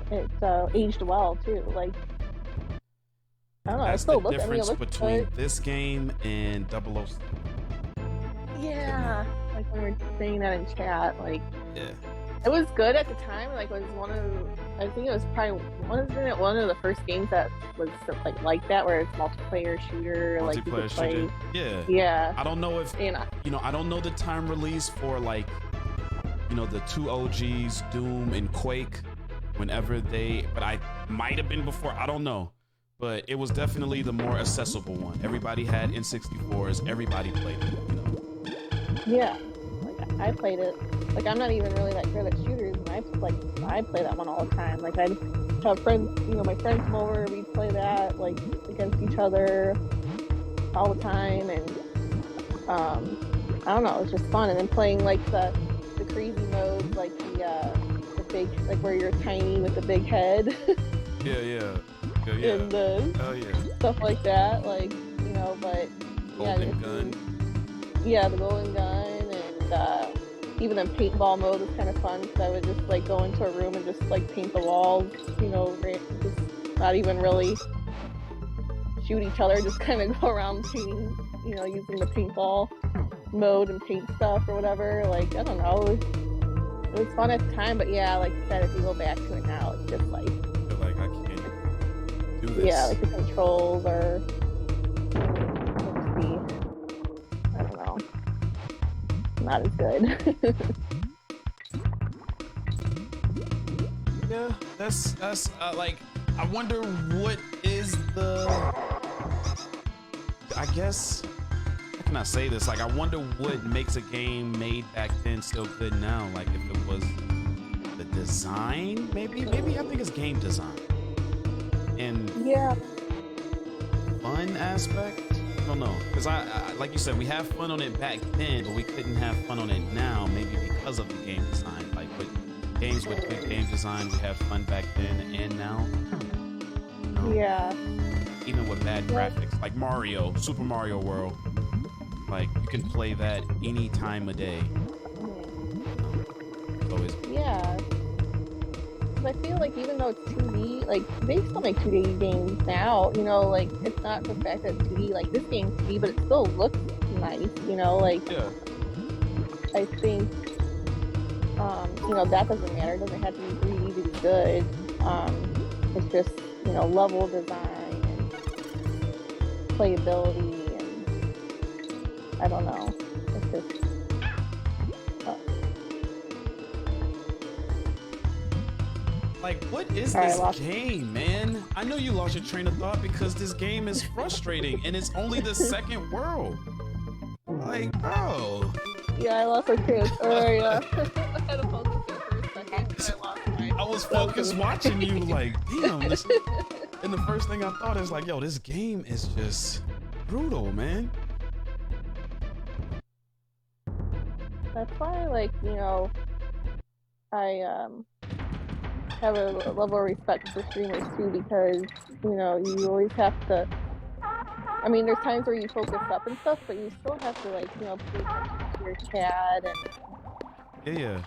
aged well too. Like I don't know. That's it still the looks. I mean, it difference looks between good. this game and 007. Yeah, like when we were saying that in chat, like Yeah. it was good at the time. Like it was one of, I think it was probably one of the first games that was like that, where it's multiplayer shooter, like you could Multiplayer play. shooter. Yeah. Yeah, I don't know if and I don't know the time release for like, the two OGs, Doom and Quake, whenever but I might have been before. I don't know, but it was definitely the more accessible one. Everybody had N64s. Everybody played it. yeah, like I played it. Like I'm not even really that good at shooters, and I play that one all the time. Like I'd have friends, my friends come over, we'd play that like against each other all the time, and I don't know, it's just fun. And then playing like the crazy modes, like the big, like where you're tiny with the big head. Yeah. And Oh yeah. stuff like that, like but Golden just- Gun. Yeah, the golden gun, and even in paintball mode was kind of fun, because I would just like go into a room and just like paint the walls, just not even really shoot each other, just kind of go around painting, using the paintball mode and paint stuff or whatever. Like I don't know, it was fun at the time, but yeah, like I said, if you go back to it now, it's just like I feel like I can't do this. yeah, like the controls are I don't know, not as good. Yeah, that's like, I wonder what is the, I guess, how can I say this? Like, I wonder what makes a game made back then still good now. Like, if it was the design, maybe I think it's game design and Yeah. fun aspect. I don't know, because I like you said, we have fun on it back then, but we couldn't have fun on it now, maybe because of the game design. Like with games with good game design, we have fun back then and now. Yeah. Even with bad graphics, like Super Mario World, like you can play that any time of day. It's always Yeah. 'Cause I feel like even though it's 2D, like they still make 2D games now, like it's not the fact that it's 2D, like this game's 2D, but it still looks nice, like yeah. I think, that doesn't matter. It doesn't have to be 3D to be good. It's just, level design and playability, and I don't know. It's just, Like, what is All right, this lost- game, man? I know you lost your train of thought because this game is frustrating and it's only the second world. Like, bro. yeah, I lost my train of thought. I had to focus there for a second, but I lost my. I was focused watching you, like, damn. And the first thing I thought is like, yo, this game is just brutal, man. That's why, like, have a level of respect for streamers too, because you always have to. I mean, there's times where you focus up and stuff, but you still have to pay attention to your chat and Yeah.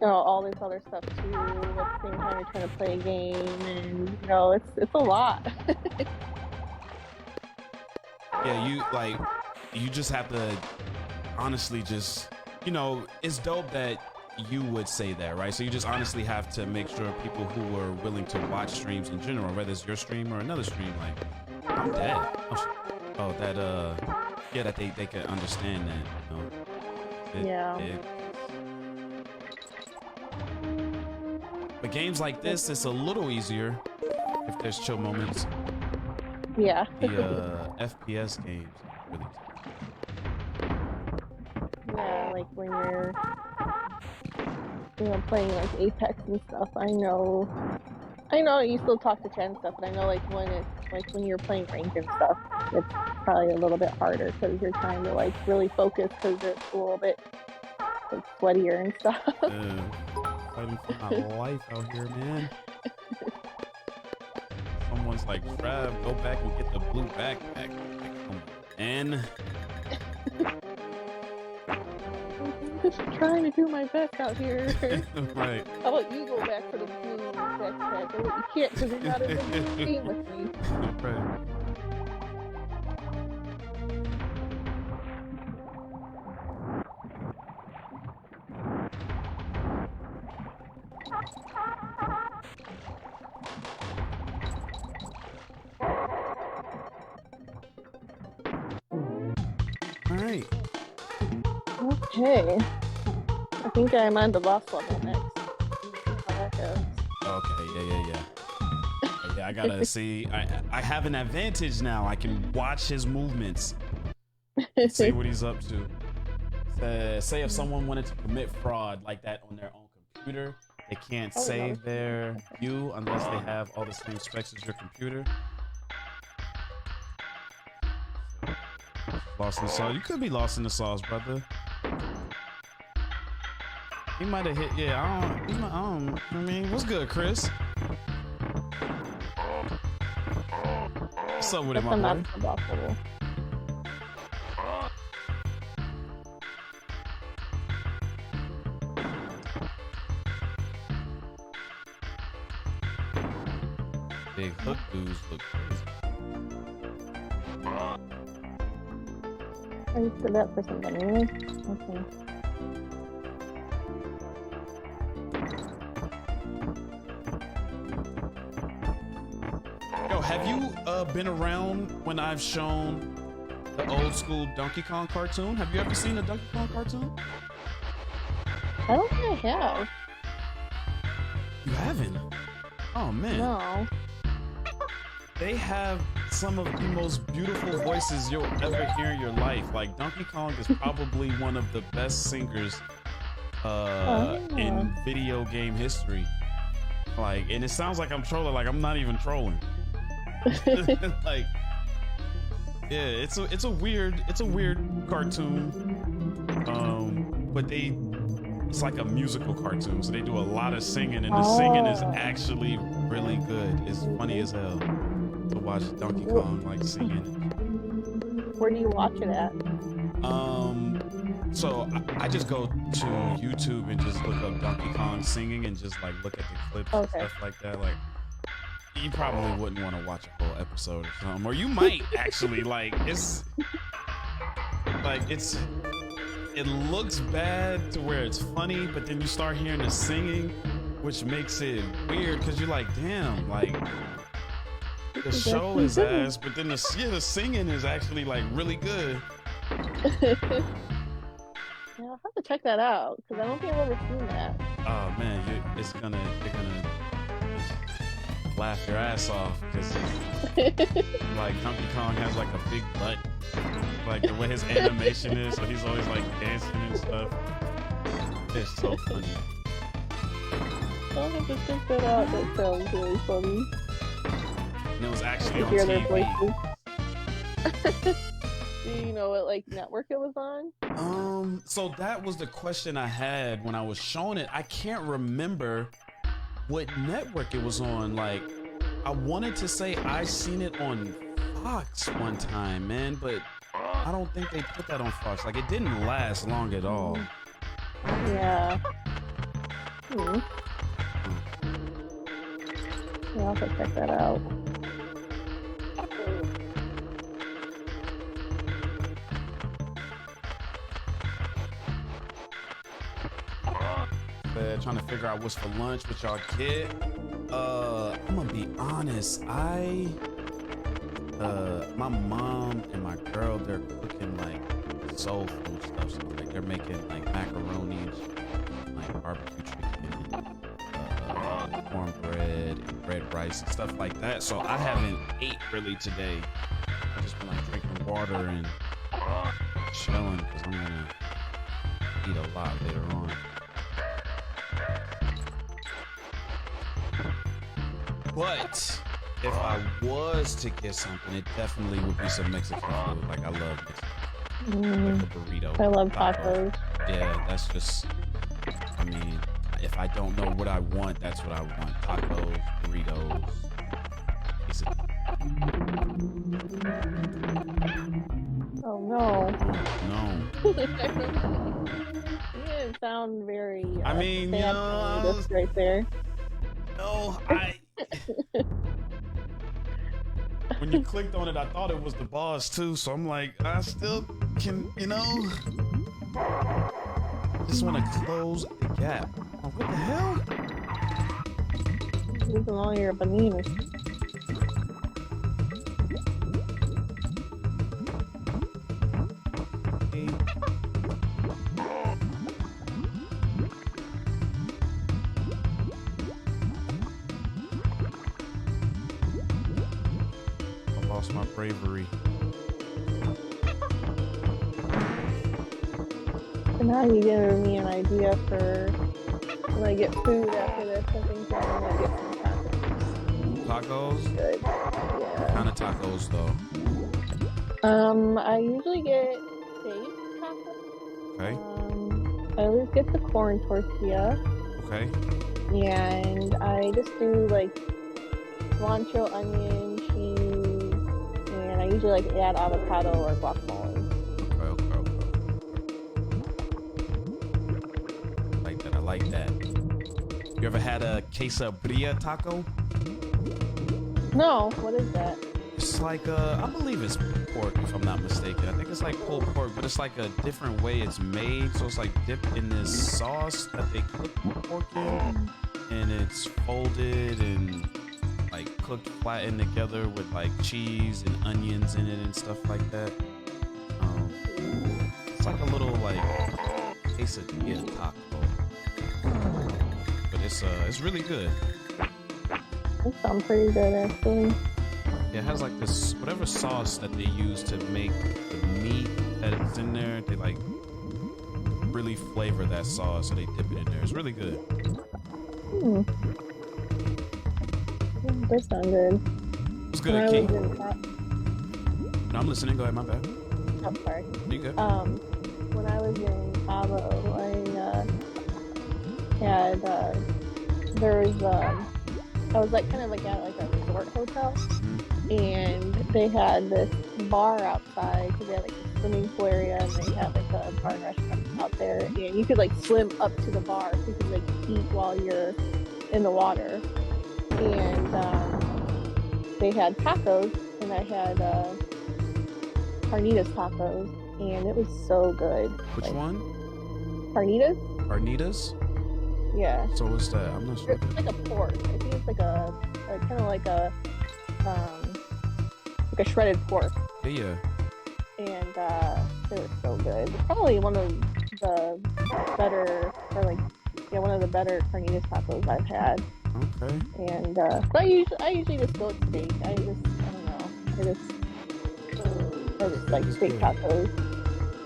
all this other stuff too. At the same time, you're trying to play a game, and it's a lot. Yeah, you just have to honestly just it's dope that you would say that, right? So you just honestly have to make sure people who are willing to watch streams in general, whether it's your stream or another stream, like, I'm dead. That they can understand that, Yeah. But games like this, it's a little easier if there's chill moments. Yeah. The FPS games, really. Yeah, like when you're playing like Apex and stuff. I know you still talk to chat and stuff, but I know when you're playing ranked and stuff, it's probably a little bit harder because you're trying to really focus because it's a little bit sweatier and stuff. Fighting for my life out here, man. Someone's like, Trav, go back and get the blue backpack. And just trying to do my best out here. Right. How about you go back for the blue backpack? Or you can't because you're not in the game with me. Right. Alright. Okay. I think I'm on the boss level next. How that goes. Okay, yeah. I gotta see. I have an advantage now. I can watch his movements. See what he's up to. Say if someone wanted to commit fraud like that on their own computer, they can't save their view unless they have all the same specs as your computer. Lost in the sauce. You could be lost in the sauce, brother. He might have hit. Yeah, I mean, what's good, Chris? What's up with it, my boy? Big hook dudes look crazy. I used to that for somebody, really? Okay. Yo, have you been around when I've shown the old school Donkey Kong cartoon? Have you ever seen a Donkey Kong cartoon? I don't think I have. You haven't? Oh man. No. They have some of the most beautiful voices you'll ever hear in your life. Like, Donkey Kong is probably one of the best singers in video game history. Like, and it sounds like I'm trolling, like I'm not even trolling. Like, yeah, it's a weird cartoon. But it's like a musical cartoon, so they do a lot of singing, and the singing is actually really good. It's funny as hell to watch Donkey Kong like singing. Where do you watch it at? So I just go to YouTube and just look up Donkey Kong singing and just like look at the clips and stuff like that. Like, you probably wouldn't want to watch a whole episode or something, or you might actually. Like, it looks bad to where it's funny, but then you start hearing the singing, which makes it weird because you're like, damn, like the show is ass, but then the singing is actually like really good. Yeah, I'll have to check that out because I don't think I've ever seen that. Oh man, you're gonna just laugh your ass off because like Donkey Kong has like a big butt, like the way his animation is, so he's always like dancing and stuff. It's so funny. I'll have to check that out. That sounds really funny. And it was actually on hear TV. their voices. Do you know what like network it was on? So that was the question I had when I was showing it. I can't remember what network it was on. Like, I wanted to say I seen it on Fox one time, man, but I don't think they put that on Fox. Like, it didn't last long at all. Yeah. Hmm. Yeah, I'll have to check that out. Trying to figure out what's for lunch with y'all kid. I'm gonna be honest. My mom and my girl, they're cooking like soul food stuff. So like they're making like macaroni, like barbecue chicken, cornbread, and red rice and stuff like that. So I haven't ate really today. I just been like drinking water and chilling because I'm gonna eat a lot later on. But if I was to get something, it definitely would be some Mexican food. Like I love Mexican, like a burrito. I love tacos. Yeah, that's just. I mean, if I don't know what I want, that's what I want: tacos, burritos. Oh no. No. You didn't sound very. I mean, you know, this right there. No, when you clicked on it, I thought it was the boss too. So I'm like, I still can, you know, just want to close the gap. Oh, what the hell? Losing all your bananas. Lost my bravery. So now you giving me an idea for when I get food after this. I think I'm gonna get some tacos. Tacos? Good. What Yeah. kind of tacos though? I usually get steak tacos. Okay. I always get the corn tortilla. Okay. And I just do like cilantro, onion, cheese, and I usually like add avocado or guacamole. Okay. I like that. You ever had a quesadilla taco? No, what is that? It's like I believe it's pork if I'm not mistaken. I think it's like pulled pork, but it's like a different way it's made. So it's like dipped in this sauce that they cook the pork in, and it's folded and like cooked flattened together with like cheese and onions in it and stuff like that. It's like a little like quesadilla taco, but it's really good. That sounds pretty good actually. Yeah, it has like this whatever sauce that they use to make the meat that it's in there. They like really flavor that sauce, so they dip it in there. It's really good. That does sound good. It's good at Key. No, I'm listening. Go ahead. My bad. I'm sorry. You good? When I was in Cabo, I was like kind of like at like a resort hotel, and they had this bar outside because they had like a swimming pool area, and they had like a bar and restaurant out there, and you could like swim up to the bar, so you could like eat while you're in the water. And they had tacos, and I had carnitas tacos, and it was so good. Which one? Carnitas? Carnitas? Yeah. So what's that? I'm not sure. It's like a pork. I think it's like a kind of like a shredded pork. Yeah. And they were so good. It's probably one of the better, or like, yeah, one of the better carnitas tacos I've had. Okay. And but I usually just go with steak. I don't know. I just like steak tacos.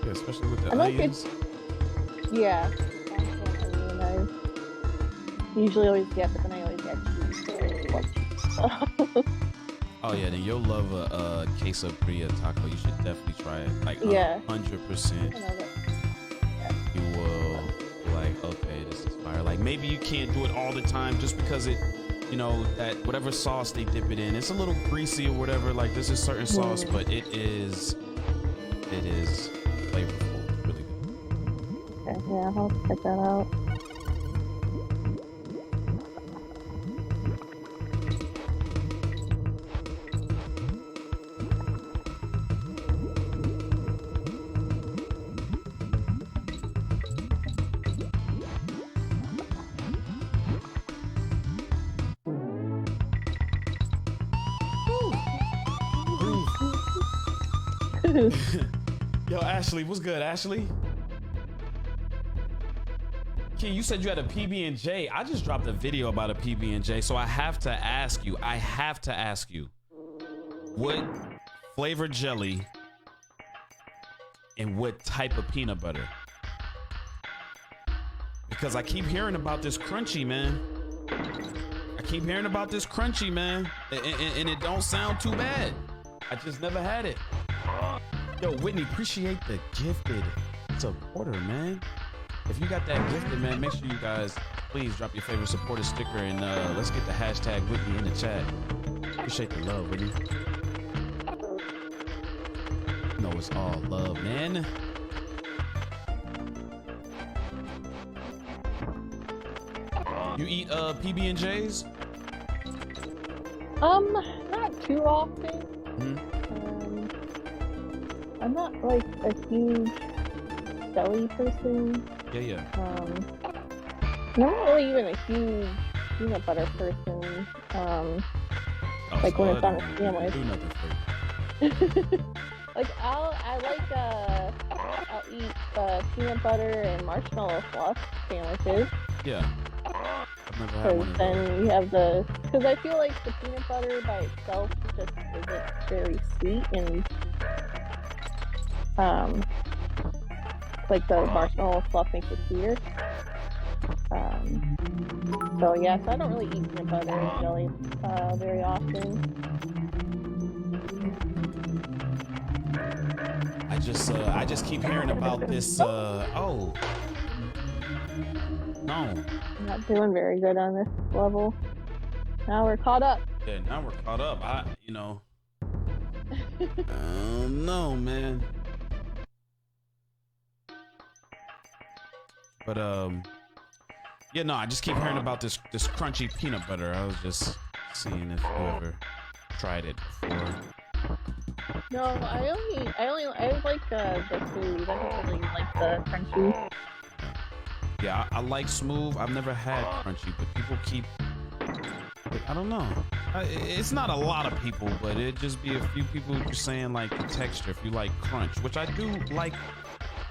Yeah, especially with the I like onions. Yeah. I usually always get, but then I always get cheese. So I love cheese. Oh yeah, then you'll love a quesadilla taco. You should definitely try it. Like Yeah. 100%. I love it. You will like, okay, this is fire. Like maybe you can't do it all the time just because it, you know, that whatever sauce they dip it in, it's a little greasy or whatever. Like this is certain sauce, but it is flavorful. It's really good. Okay, yeah, I'll check that out. Yo, Ashley, what's good, Ashley? Key, you said you had a PB&J. I just dropped a video about a PB&J, so I have to ask you. What flavor jelly and what type of peanut butter? Because I keep hearing about this crunchy, man. And it don't sound too bad. I just never had it. Yo, Whitney, appreciate the gifted supporter, man. If you got that gifted, man, make sure you guys please drop your favorite supporter sticker and let's get the hashtag Whitney in the chat. Appreciate the love, Whitney. No, it's all love, man. You eat PB&Js? Not too often. I'm not like a huge deli person. Yeah. I'm not really even a huge peanut butter person. Like when it's on a sandwich. Do nothing for you. Like I'll eat peanut butter and marshmallow fluff sandwiches. Yeah. I've never had one of Then those. you have because I feel like the peanut butter by itself just isn't very sweet, and like the marshmallow fluff makes it sweeter. So yeah, so I don't really eat peanut butter and jelly very often. I just keep hearing about this. Oh, no. I'm not doing very good on this level. Now we're caught up. Yeah, now we're caught up. No, man. But yeah, no, I just keep hearing about this crunchy peanut butter. I was just seeing if you ever tried it before. No, I like the smooth. I don't really like the crunchy. Yeah, I like smooth. I've never had crunchy, but people keep. I don't know. It's not a lot of people, but it'd just be a few people just saying like the texture. If you like crunch, which I do like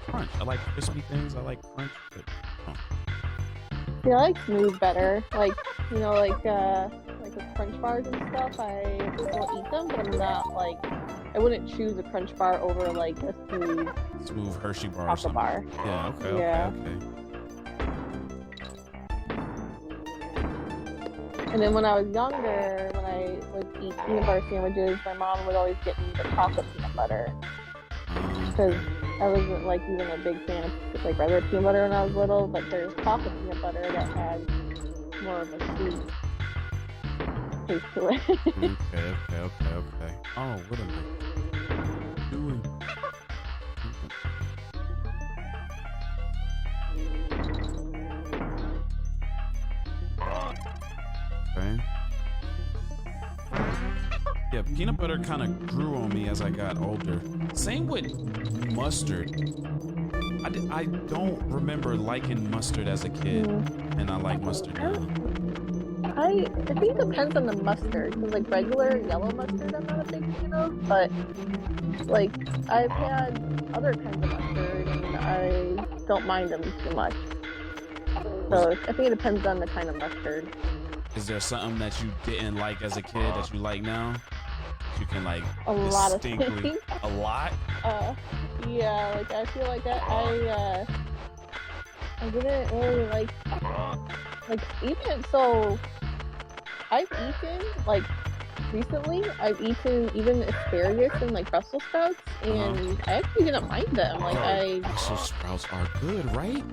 crunch. I like crispy things. I like crunch, but. Yeah, I like smooth better. Like, you know, like with crunch bars and stuff, I will eat them, but I'm not like, I wouldn't choose a crunch bar over like a smooth Hershey bar or chocolate something. bar. Yeah, okay, Yeah. okay. And then when I was younger, when I would eat peanut butter sandwiches, my mom would always get me the chocolate peanut butter. Because I wasn't like even a big fan of like regular peanut butter when I was little, but there's chocolate peanut butter that has more of a sweet taste to it. Okay. Oh, what am I doing? Okay. Yeah, peanut butter kind of grew on me as I got older. Same with mustard. I don't remember liking mustard as a kid, and I like mustard now. I think it depends on the mustard, because like regular yellow mustard I'm not a big fan of, but like I've had other kinds of mustard and I don't mind them too much. So I think it depends on the kind of mustard. Is there something that you didn't like as a kid that you like now? You can like A lot of distinctly things. a lot. Yeah, like I feel like I didn't really like even so I've eaten like recently I've eaten even asparagus and like Brussels sprouts, and I actually didn't mind them. Like Brussels sprouts are good, right?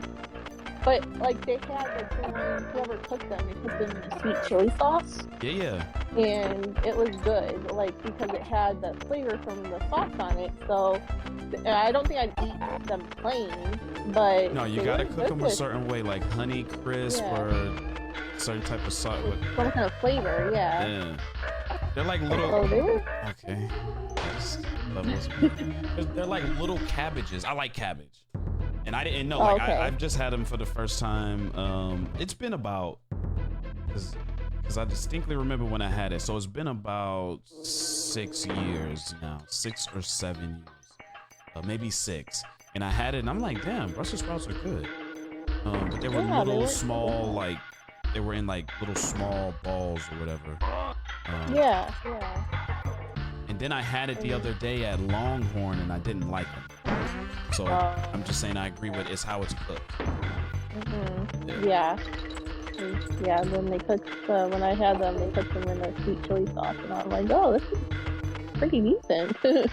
but like they had like whoever cooked them, they put them in a sweet chili sauce, Yeah. and it was good. Like because it had the flavor from the sauce on it. So I don't think I'd eat them plain, but No, you gotta cook them a certain way, like honey crisp or certain type of sauce with some kind of flavor. Yeah. yeah. They're like little. Oh, they were. Okay. I just love those. They're like little cabbages. I like cabbage, and I didn't know. Like I've just had them for the first time. It's been about because I distinctly remember when I had it. So it's been about 6 years now, 6 or 7 years, maybe 6. And I had it, and I'm like, damn, Brussels sprouts are good. But they were little small, like they were in like little small balls or whatever. Yeah. And then I had it the other day at Longhorn, and I didn't like them. So I'm just saying I agree with it's how it's cooked. Yeah. Then they cooked when I had them, they cooked them in a sweet chili sauce, and I'm like, oh, this is pretty decent. Okay.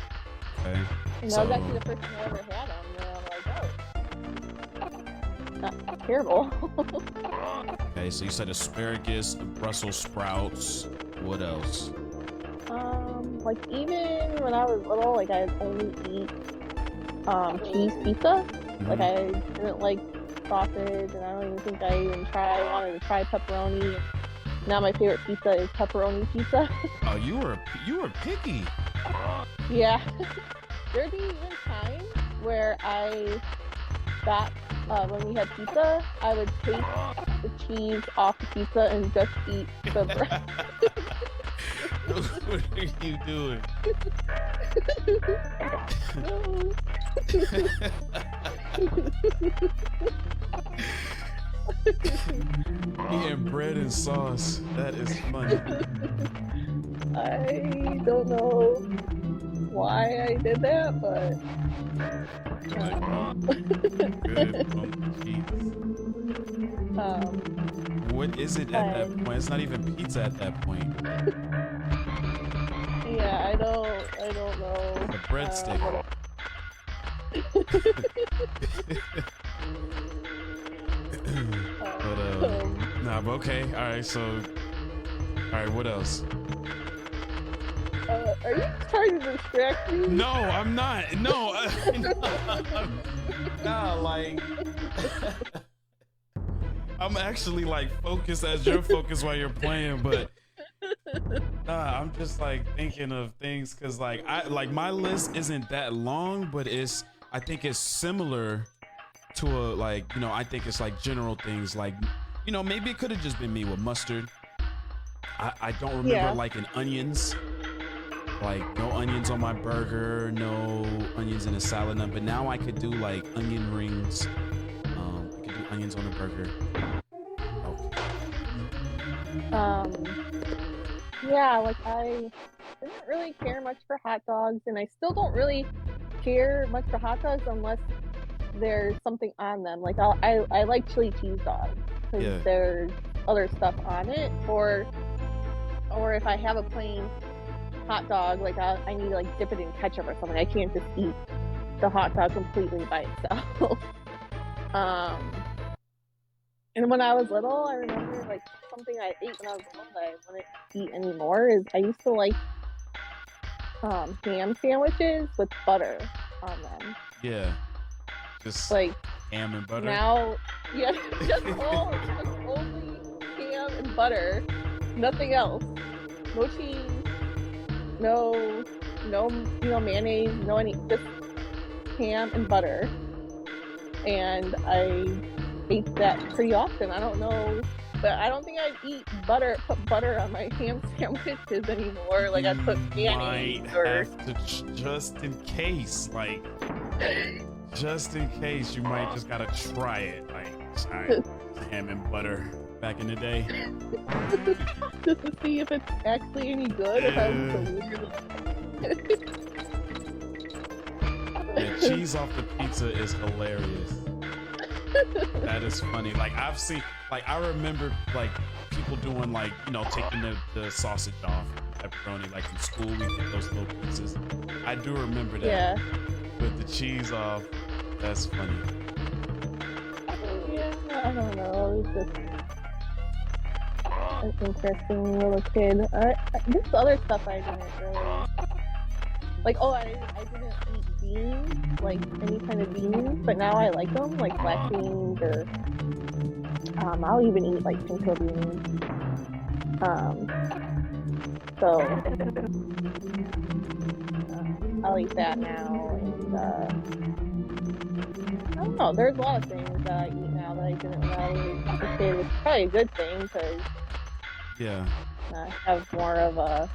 And that was actually the first time I ever had them, and I'm like, oh, not terrible. Okay, so you said asparagus, Brussels sprouts. What else? Like even when I was little, like I'd only eat cheese pizza. Like I didn't like sausage, and I don't even think I wanted to try pepperoni. Now my favorite pizza is pepperoni pizza. Oh, you were picky. Yeah. There'd be even times where I got when we had pizza, I would take the cheese off the pizza and just eat the bread. What are you doing? Eating bread and sauce. That is funny. I don't know why I did that, but what is it at that point? It's not even pizza at that point. Yeah, I don't know. A breadstick. But okay, all right. So, all right, what else? Are you trying to distract me? No, I'm not. No, nah, like I'm actually like focused as you're focused while you're playing, but I'm just like thinking of things because like my list isn't that long, but I think it's similar to I think it's like general things like maybe it could have just been me with mustard. I don't remember liking onions. Like no onions on my burger, no onions in a salad, but now I could do like onion rings. I could do onions on a burger. Yeah, like I didn't really care much for hot dogs, and I still don't really care much for hot dogs unless there's something on them. Like I like chili cheese dogs because there's other stuff on it, or if I have a plain hot dog, like I need to like dip it in ketchup or something. I can't just eat the hot dog completely by itself. And when I was little, I remember like something I ate when I was little that I wouldn't eat anymore is I used to like ham sandwiches with butter on them. Yeah, just like ham and butter. Now, yeah, just only ham and butter, nothing else. No cheese. No, mayonnaise, just ham and butter. And I ate that pretty often. I don't know, but I don't think I'd put butter on my ham sandwiches anymore. Like I'd put mayonnaise just in case, you might just gotta try it. Like, ham and butter back in the day. Just to see if it's actually any good. Cheese off the pizza is hilarious. That is funny. Like I've seen, I remember like people doing taking the sausage off. pepperoni. Like in school, we get those little pieces. I do remember that. Yeah. With the cheese off. That's funny. Yeah, I don't know. It's just an interesting little kid. This other stuff I didn't really like. Oh, I didn't eat beans, like any kind of beans, but now I like them, like black beans or I'll even eat like pinto beans. So I'll eat that now, and I don't know. There's a lot of things that I eat now that I didn't when I was a kid. It's probably a good thing because I have more of a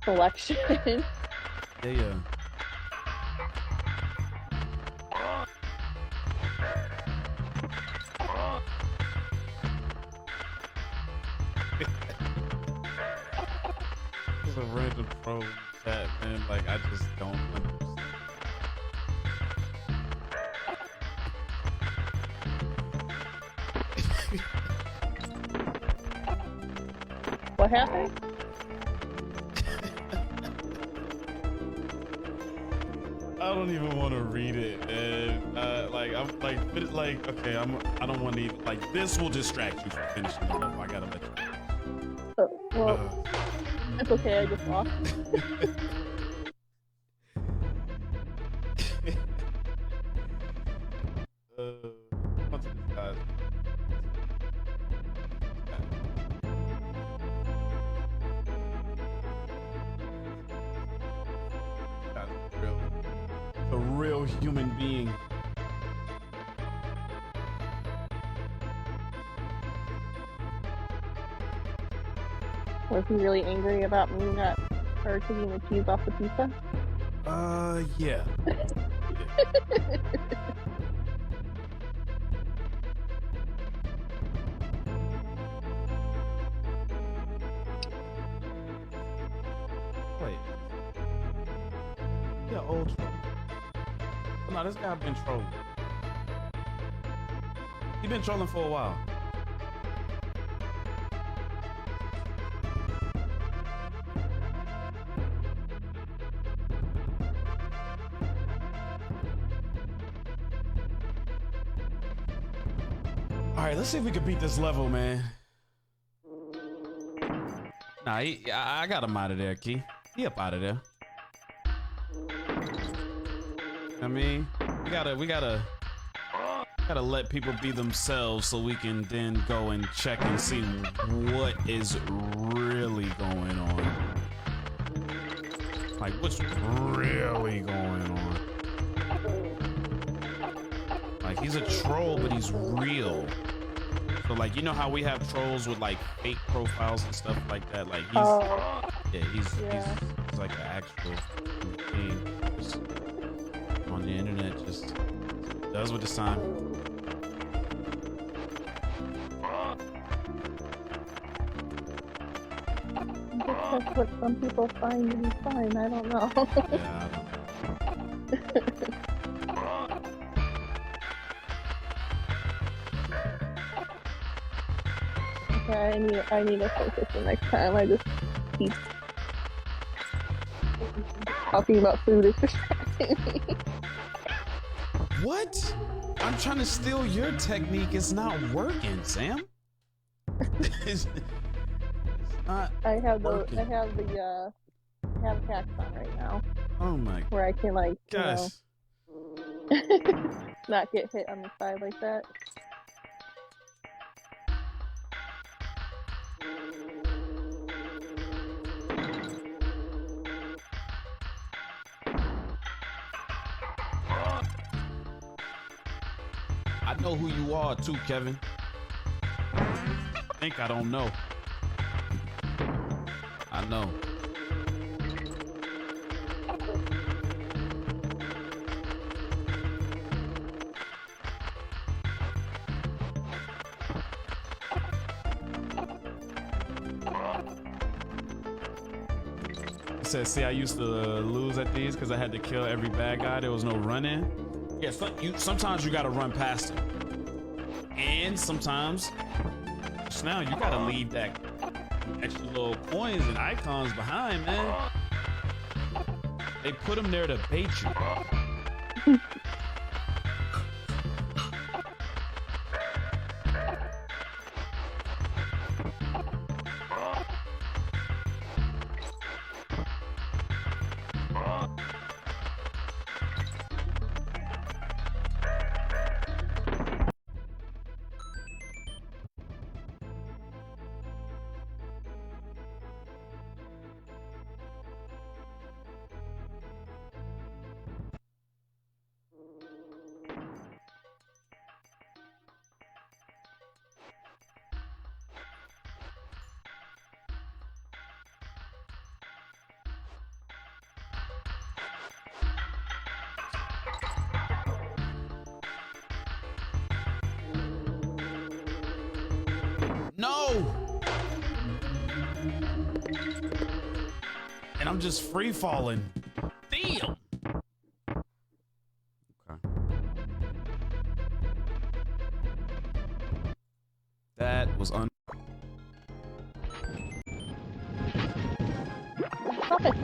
selection. Yeah. It's a random troll chat, man. Like, I just don't understand. What happened? I don't even want to read it, and okay, I don't want to even, like, this will distract you from finishing it up. I gotta let you. Well, it's okay. I just lost. What's this guy's? A real human being. Was he really angry about me not or taking the cheese off the pizza? Yeah. Wait. Yeah, old troll. Oh, no, this guy been trolling. He been trolling for a while. All right, let's see if we can beat this level, man. Nah, I got him out of there, Key. He up out of there. I mean, we gotta let people be themselves so we can then go and check and see what is really going on. Like, what's really going on? Like, he's a troll, but he's real. So, like, you know how we have trolls with, like, fake profiles and stuff like that? Like, he's like an actual thing. Just on the internet, just does what it's time. That's what some people find to be fine. I don't know. Yeah, Okay, I need to focus the next time. I just keep talking about food is distracting me. What? I'm trying to steal your technique. It's not working, Sam. It's not. I have working. I have hacks on right now. Oh my where I can like gosh. not get hit on the side like that. I know who you are too, Kevin. I think I don't know. I know. It says, see, I used to lose at these because I had to kill every bad guy. There was no running. Yeah, sometimes you gotta run past him. And sometimes, just now, you gotta leave that extra little coins and icons behind, man. They put them there to bait you. No! And I'm just free falling. Damn! Okay. That was Stop it.